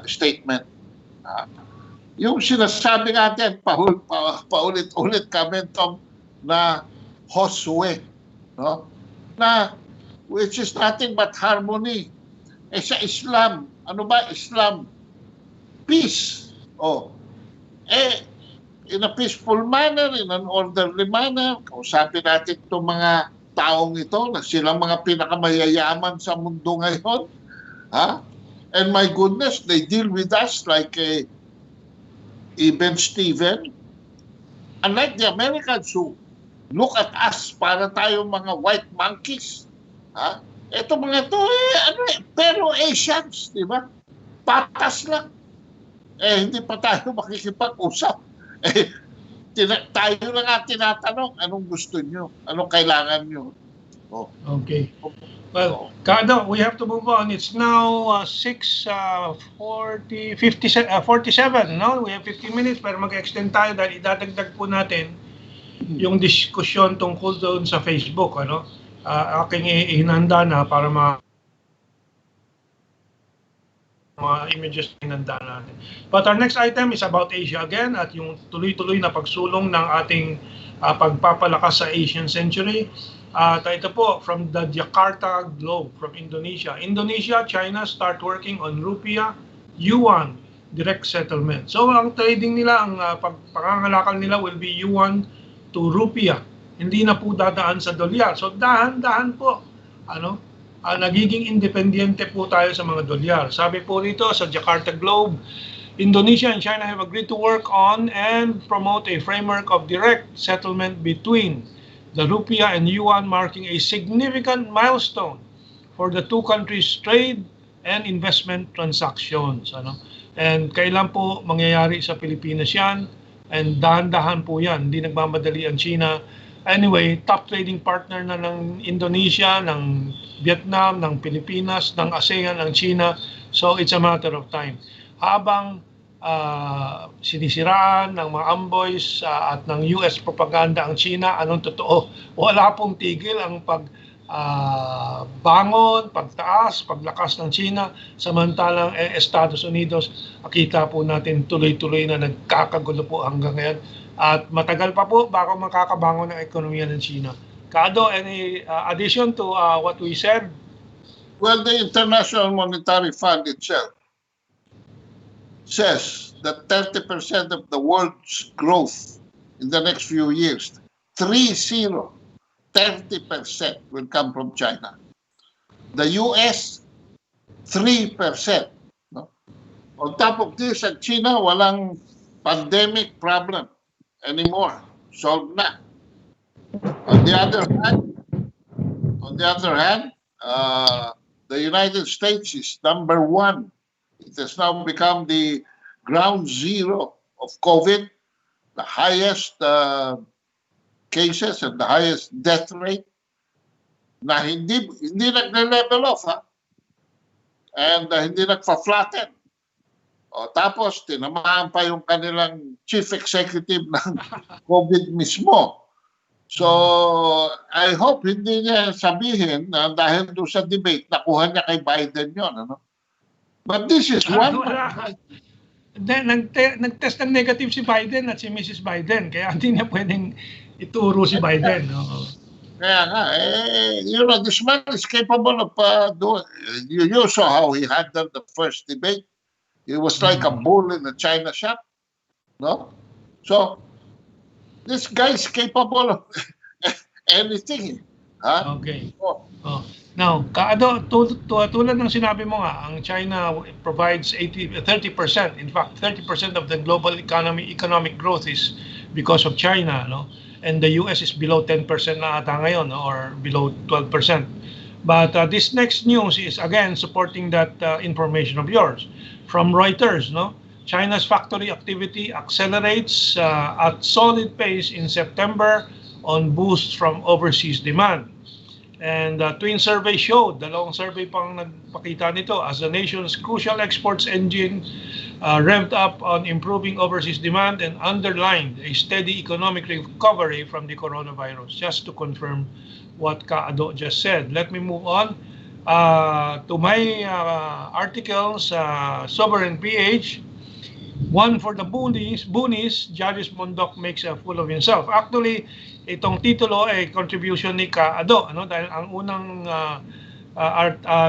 S2: statement. Yung sinasabi natin, paulit-ulit, Mentong, na Josue, no? Na which is nothing but harmony. Eh sa Islam, ano ba Islam? Peace. Oh. Eh in a peaceful manner, in an orderly manner, kausapin natin itong mga taong ito na silang mga pinakamayayaman sa mundo ngayon. Ha? And my goodness, they deal with us like even Steven. Unlike the Americans who look at us para tayo mga white monkeys. Ha? Ito mga to, pero Asians, di ba? Patas lang. Hindi pa tayo makikipag-usap. Tayo na nga tinatanong, anong gusto nyo? Anong kailangan nyo? Oh.
S1: Okay. Well, Kado, we have to move on. It's now 6:47, no? We have 15 minutes pero mag-extend tayo dahil idadagdag po natin yung diskusyon tungkol doon sa Facebook, ano? Aking hinanda na para mga images hinanda natin. But our next item is about Asia again at yung tuloy-tuloy na pagsulong ng ating pagpapalakas sa Asian century. Ito po, from the Jakarta Globe, from Indonesia. Indonesia, China start working on Rupiah, Yuan Direct Settlement. So, ang trading nila, ang pangangalakal nila will be Yuan to Rupiah. Hindi na po dadaan sa dolyar. So, dahan-dahan po, nagiging independiente po tayo sa mga dolyar. Sabi po rito sa Jakarta Globe, Indonesia and China have agreed to work on and promote a framework of direct settlement between the Rupiah and Yuan, marking a significant milestone for the two countries' trade and investment transactions. And kailan po mangyayari sa Pilipinas yan? And dahan-dahan po yan. Hindi nagmamadali ang China. Anyway, top trading partner na ng Indonesia, ng Vietnam, ng Pilipinas, ng ASEAN, ng China. So it's a matter of time. Habang sinisiraan ng mga amboys at ng US propaganda ang China, anong totoo? Wala pong tigil ang bangon, pagtaas, paglakas ng China, samantalang Estados Unidos, kita po natin tuloy-tuloy na nagkakagulo po hanggang ngayon. At matagal pa po bago makakabangon ng ekonomiya ng China. Kado, any addition to what we said?
S2: Well, the International Monetary Fund itself says that 30% of the world's growth in the next few years, 30% will come from China. The US, 3%. No? On top of this, at China, walang pandemic problem anymore. Solved na. On the other hand, the United States is number one. It has now become the ground zero of COVID, the highest cases and the highest death rate na hindi nagle-level off, ha? And hindi nagpa-flatten. Tapos tinamaan pa yung kanilang chief executive ng COVID mismo. So, I hope hindi niya sabihin na dahil doon sa debate, nakuha niya kay Biden yun, But this is one.
S1: Nag-test ng negative si Biden at si Mrs. Biden, kaya hindi niya pwedeng ituro si Biden.
S2: Kaya nga, this man is capable of doing. You saw how he handled the first debate. He was like a bull in a china shop, no? So, this guy is capable of anything, huh?
S1: Okay. Now, tulad ng sinabi mo nga, ang China provides 30%. In fact, 30% of the global economic growth is because of China, and the US is below 10% na ata ngayon, or below 12%. But this next news is again supporting that information of yours from Reuters, China's factory activity accelerates at solid pace in September on boosts from overseas demand. And the twin survey showed, dalawang survey pang nagpakita nito, as the nation's crucial exports engine revved up on improving overseas demand and underlined a steady economic recovery from the coronavirus. Just to confirm what Kaado just said. Let me move on to my article sa Sovereign PH. One for the boonies, Jairus Bondoc makes a fool of himself. Actually, itong titulo ay contribution ni Ado, ano? Dahil ang unang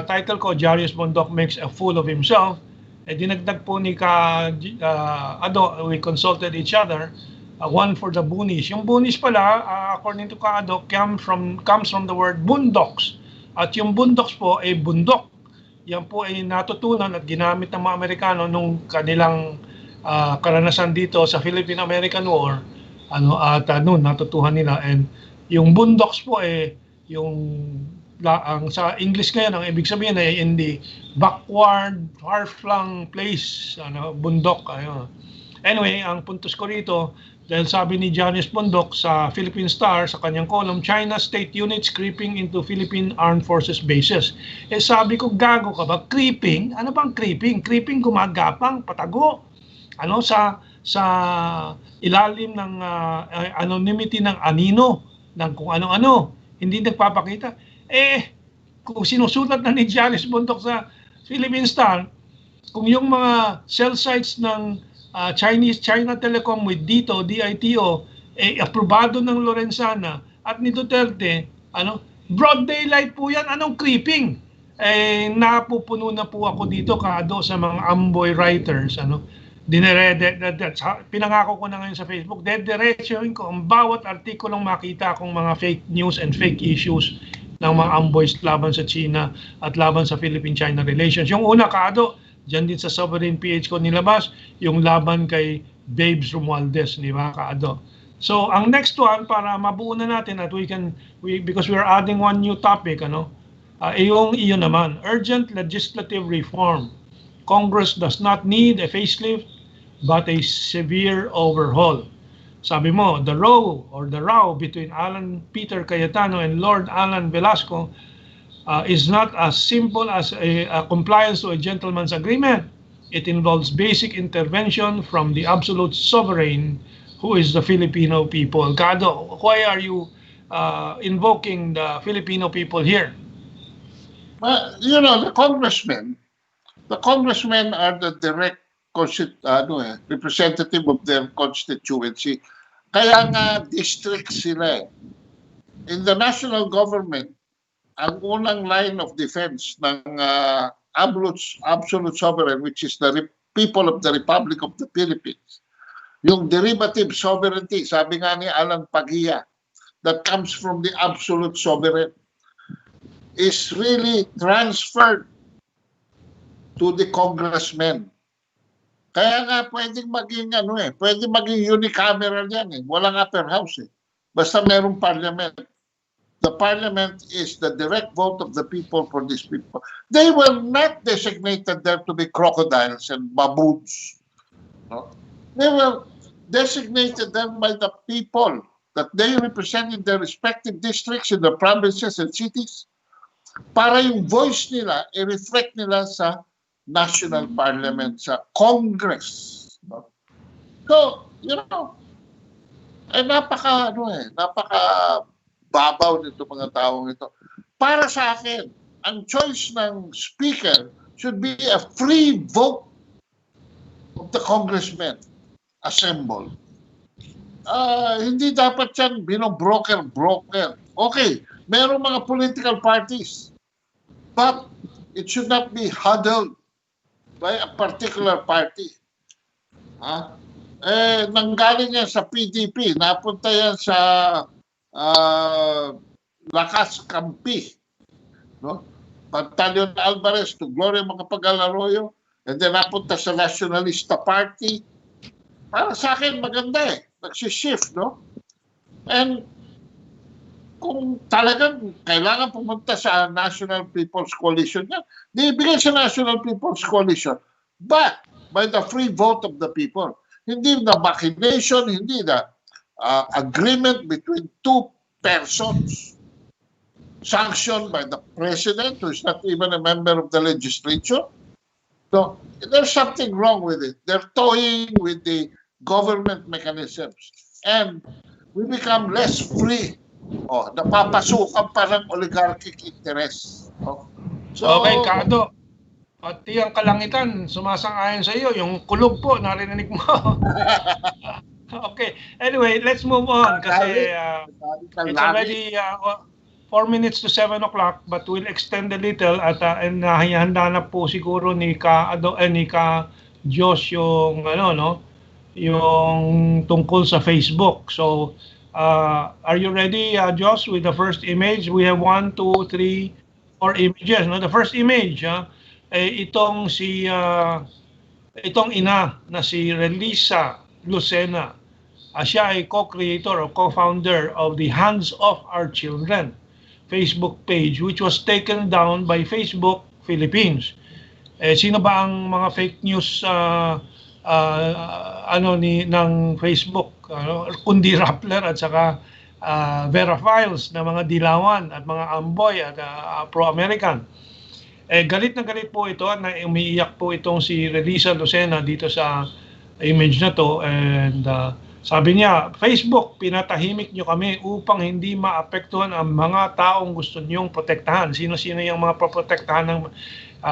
S1: title ko, Jairus Bondoc makes a fool of himself. Dinagdag po ni Ado, we consulted each other, one for the boonies. Yung boonies pala, according to Ado, comes from the word bundoks. At yung bundoks po ay bundok. Yan po ay natutunan at ginamit ng mga Amerikano nung kanilang karanasan dito sa Philippine-American War, at noon natutuhan nila. And yung bundoks po sa English ngayon, ang ibig sabihin ay in the backward, far-flung place, bundok. Anyway, ang puntos ko rito, dahil sabi ni Jairus Bondoc sa Philippine Star, sa kanyang column, China state units creeping into Philippine Armed Forces bases. Sabi ko, gago ka ba? Creeping? Ano bang creeping? Creeping, gumagapang, patago. Sa ilalim ng anonymity ng anino, ng kung ano-ano, hindi nagpapakita. Kung sinusulat na ni Jairus Bondoc sa Philippine Star, kung yung mga cell sites ng China Telecom with DITO, aprobado ng Lorenzana at ni Duterte, broad daylight po yan, anong creeping? Napupuno na po ako dito, Ado, sa mga amboy writers, pinangako ko na ngayon sa Facebook, dediretsuhin ko ang bawat artikulong makita akong mga fake news and fake issues ng mga amboys laban sa China at laban sa Philippine-China relations. Yung una, Ado, dyan din sa Sovereign PH ko nilabas, yung laban kay Babes Romualdez, di ba, Ado? So, ang next one, para mabuo na natin at because we're adding one new topic, yung iyon naman, urgent legislative reform. Congress does not need a facelift, but a severe overhaul. Sabi mo, the row between Alan Peter Cayetano and Lord Alan Velasco is not as simple as a compliance to a gentleman's agreement. It involves basic intervention from the absolute sovereign, who is the Filipino people. Kado, why are you invoking the Filipino people here?
S2: The congressmen are the direct representative of their constituency. Kaya nga district sila. In the national government, ang unang line of defense ng absolute sovereign, which is the people of the Republic of the Philippines, yung derivative sovereignty, sabi nga ni Alan Pagia, that comes from the absolute sovereign, is really transferred to the congressmen. Kaya nga pwedeng maging pwedeng maging unicameral yan Walang upper house Basta merong parliament. The parliament is the direct vote of the people for these people. They were not designated there to be crocodiles and baboons. No? They were designated there by the people that they represent in their respective districts, in the provinces and cities, para yung voice nila, i-reflect nila sa national parliament, sa Congress. No? So, napaka babaw nito mga taong ito. Para sa akin, ang choice ng speaker should be a free vote of the congressmen assembled. Hindi dapat yan binobroker. Okay, meron mga political parties, but it should not be huddled by a particular party. Nanggaling yan sa PDP, napunta yan sa Lakas Kampi, no? Pantaleon Alvarez to Gloria Macapagal-Arroyo, and then napunta sa Nationalista Party. Para sa akin maganda nagsishift, no? And kung talagang kailangan pumunta sa National People's Coalition yan, ibigay sa National People's Coalition, but by the free vote of the people. Hindi na machination, hindi na agreement between two persons sanctioned by the president, who is not even a member of the legislature. So there's something wrong with it. They're toying with the government mechanisms, and we become less free. Napapasukan pa ng oligarchic interest. So,
S1: okay, Kado. Pati ang kalangitan, sumasang-ayon sa iyo. Yung kulog po, narinig mo. Okay. Anyway, let's move on kasi it's already 4 minutes to 7 o'clock, but we'll extend a little at and nahihanda na po siguro ni Ka Josh yung yung tungkol sa Facebook. So, are you ready, Josh, with the first image? We have 1, 2, 3, 4 images. No? The first image, itong ina na si Relisa Lucena. Siya ay co-creator or co-founder of the Hands Off Our Children Facebook page, which was taken down by Facebook Philippines. Sino ba ang mga fake news ng Facebook, kundi Rappler at saka Vera Files na mga dilawan at mga amboy at pro-American. Galit na galit po ito at umiiyak po itong si Relisa Lucena dito sa image na to, and sabi niya, Facebook, pinatahimik nyo kami upang hindi maapektuhan ang mga taong gusto nyong protektahan. Sino-sino yung mga protektahan ng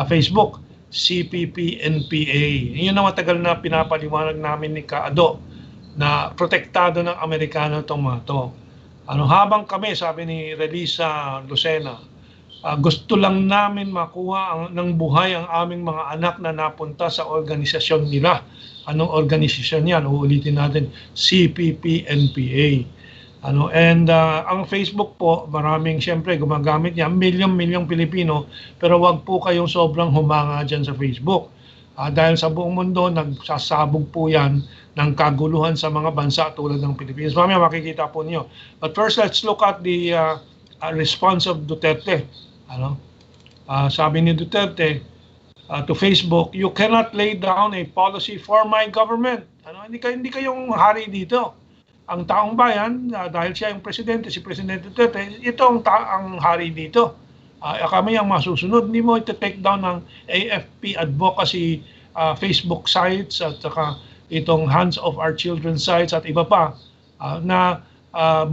S1: Facebook? CPP, NPA. Yun ang matagal na pinapaliwanag namin ni Kaado na protektado ng Amerikano itong mga to. Habang kami, sabi ni Relisa Lucena, gusto lang namin makuha ng buhay ang aming mga anak na napunta sa organisasyon nila. Anong organisasyon yan? Uulitin natin, CPP, NPA. Ang Facebook po, maraming siyempre gumagamit niya, milyong Pilipino, pero wag po kayong sobrang humanga dyan sa Facebook. Dahil sa buong mundo, nagsasabog po yan ng kaguluhan sa mga bansa tulad ng Pilipinas. Mamaya makikita po niyo. But first, let's look at the response of Duterte. Sabi ni Duterte to Facebook, you cannot lay down a policy for my government. Hindi kayong hari dito. Ang taong bayan, dahil siya yung presidente, si Presidente Duterte, ito ang hari dito. Kami ang masusunod. Hindi mo ito-take down ng AFP advocacy Facebook sites at saka itong Hands of Our Children sites at iba pa na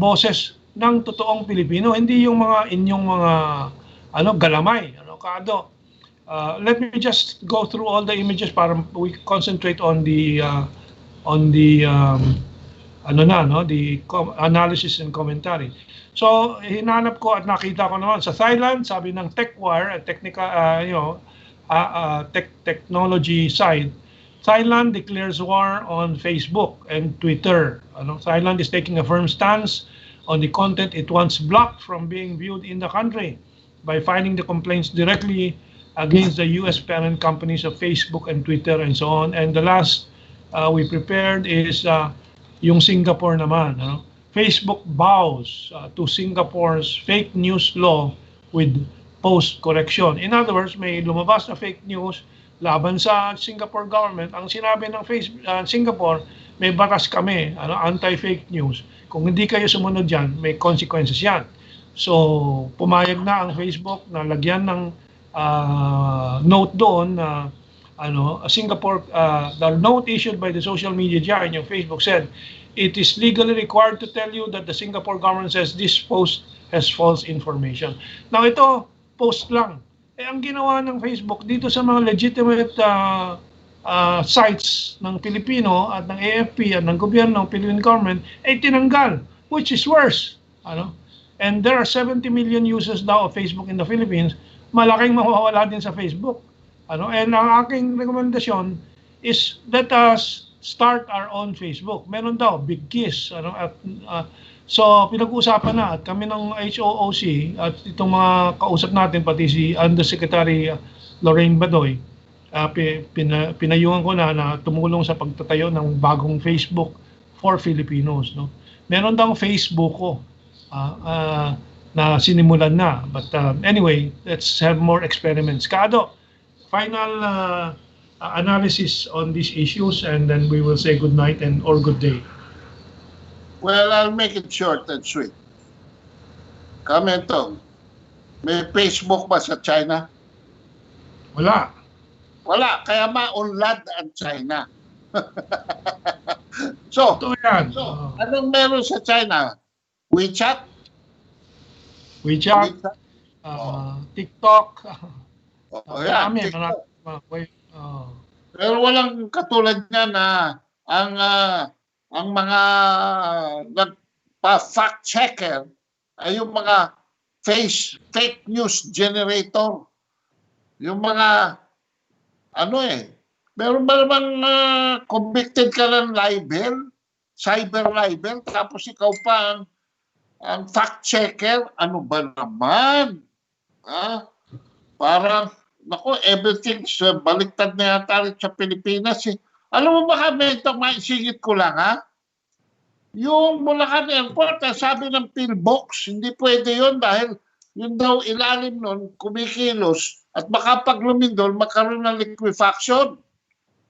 S1: boses ng totoong Pilipino, hindi yung mga inyong mga galamay, Kaado. Let me just go through all the images para we concentrate on the analysis and commentary. So, hinanap ko at nakita ko naman sa Thailand, sabi ng TechWire, technology side, Thailand declares war on Facebook and Twitter. Thailand is taking a firm stance on the content it wants blocked from being viewed in the country by filing the complaints directly against the US parent companies of Facebook and Twitter and so on. And the last we prepared is yung Singapore naman. Facebook bows to Singapore's fake news law with post-correction. In other words, may lumabas na fake news laban sa Singapore government. Ang sinabi ng Singapore, may batas kami, anti-fake news. Kung hindi kayo sumunod dyan, may consequences yan. So, pumayag na ang Facebook na lagyan ng note doon na Singapore, the note issued by the social media giant, yung Facebook, said, it is legally required to tell you that the Singapore government says this post has false information. Now, ito, post lang. Ang ginawa ng Facebook dito sa mga legitimate sites ng Pilipino at ng AFP at ng gobyerno, ng Philippine government, ay tinanggal, which is worse. And there are 70 million users now of Facebook in the Philippines. Malaking mawawala din sa Facebook. And ang aking rekomendasyon is let us start our own Facebook. Meron daw, Big Kiss. So, pinag-uusapan na at kami ng HOOC at itong mga kausap natin, pati si Undersecretary Lorraine Badoy, pinayungan ko na tumulong sa pagtatayo ng bagong Facebook for Filipinos. Meron daw Facebook ko na sinimulan na. But anyway, let's have more experiments. Kaado, final analysis on these issues and then we will say good night or good day.
S2: Well, I'll make it short and sweet. Mentong, may Facebook ba sa China?
S1: Wala.
S2: Wala, kaya maunlad ang China. So, anong meron sa China? WeChat?
S1: WeChat, TikTok.
S2: TikTok. Pero walang katulad niya na ang ang mga nagpa-fact checker ay yung mga fake news generator. Yung mga meron ba naman convicted ka ng libel, cyber libel, tapos ikaw pa ang fact checker? Ano ba naman? Parang naku, everything baliktad na yata rin sa Pilipinas. Alam mo ba kami ito, maisingit ko lang yung Bulacan Airport, sabi ng pillbox, hindi pwede yun dahil yun daw ilalim nun, kumikilos at baka pag lumindol, magkaroon ng liquefaction.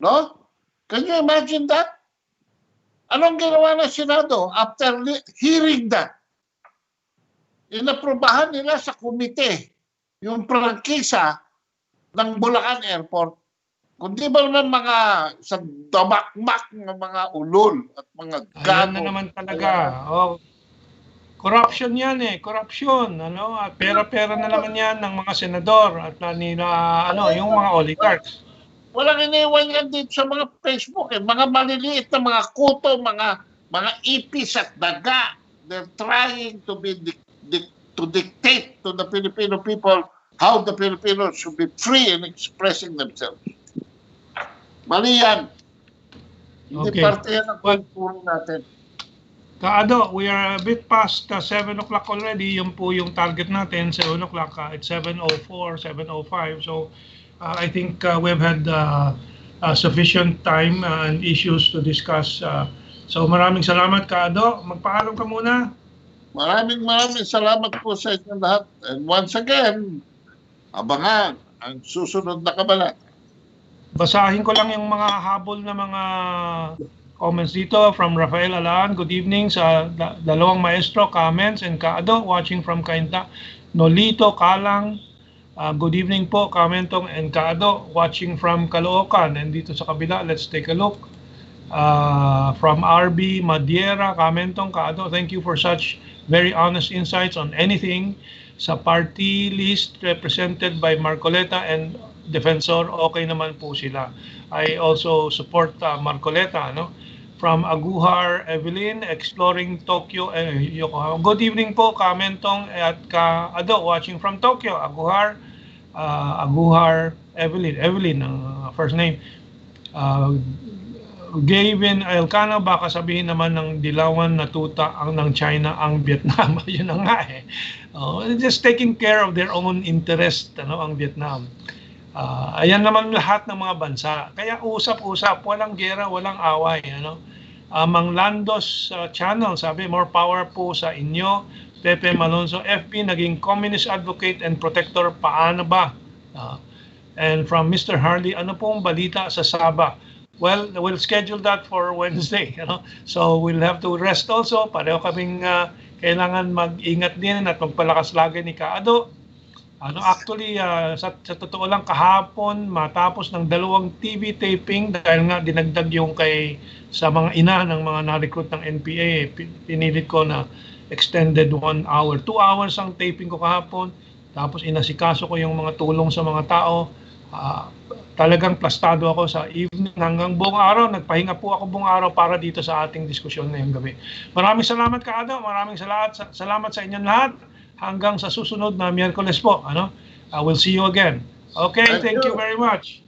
S2: No? Can you imagine that? Anong ginawa ng Senado after hearing that? Inaprobahan nila sa komite yung prangkisa ng Bulacan Airport. Kundi ba naman mga sa damakmak ng mga ulol at mga
S1: gago. Ayan na naman talaga. Corruption yan corruption. At pera-pera na naman yan ng mga senador at yung mga oligarchs.
S2: Walang iniwan yan dito sa mga Facebook. Mga maliliit na mga kuto, mga ipis at daga. They're trying to dictate to the Filipino people how the Filipinos should be free in expressing themselves. Mali yan. Hindi parte yan ng kultura natin.
S1: Kaado, we are a bit past 7 o'clock already. Yun po yung target natin, 7 o'clock. It's 7:04, 7:05. So, I think we've had sufficient time and issues to discuss. So, maraming salamat, Kaado. Magpaalam ka muna.
S2: Maraming salamat po sa inyo lahat. And once again, abangan ang susunod na kabalat.
S1: Basahin ko lang yung mga habol na mga comments dito from Rafael Alaan. Good evening sa dalawang maestro, comments, and Kaado watching from Cainta. Nolito Kalang, good evening po, Kamentong and Kaado watching from Caloocan. And dito sa kabila, let's take a look. From RB Madiera, Kamentong, Kaado, thank you for such very honest insights on anything. Sa party list represented by Marcoleta and Defensor, okay naman po sila. I also support Marcoleta, From Aguhar, Evelyn, exploring Tokyo, Yokohama. Good evening po, Kamentong at Kaado, watching from Tokyo. Aguhar, Evelyn, first name. Gavin Elcano, baka sabihin naman ng dilawan na tuta ng China ang Vietnam. Yun na nga just taking care of their own interest, ang Vietnam. Ayan naman lahat ng mga bansa. Kaya usap-usap, walang gera, walang away. Mang Landos channel, sabi, more power po sa inyo. Pepe Malonzo, FP, naging communist advocate and protector, paano ba? And from Mr. Harley, ano pong balita sa Sabah? Well, we'll schedule that for Wednesday. So we'll have to rest also. Pareho kaming kailangan mag-ingat din at magpalakas lagi ni Kaado. Actually, sa totoo lang, kahapon matapos ng 2 TV taping dahil nga dinagdag yung sa mga ina ng mga na-recruit ng NPA, pinilit ko na extended 1 hour. 2 hours ang taping ko kahapon, tapos inasikaso ko yung mga tulong sa mga tao. Talagang plastado ako sa evening hanggang buong araw. Nagpahinga po ako buong araw para dito sa ating diskusyon ngayong gabi. Maraming salamat, Kaado. Maraming salamat sa inyong lahat. Hanggang sa susunod na Miyerkules po. I will see you again. Okay, thank you very much.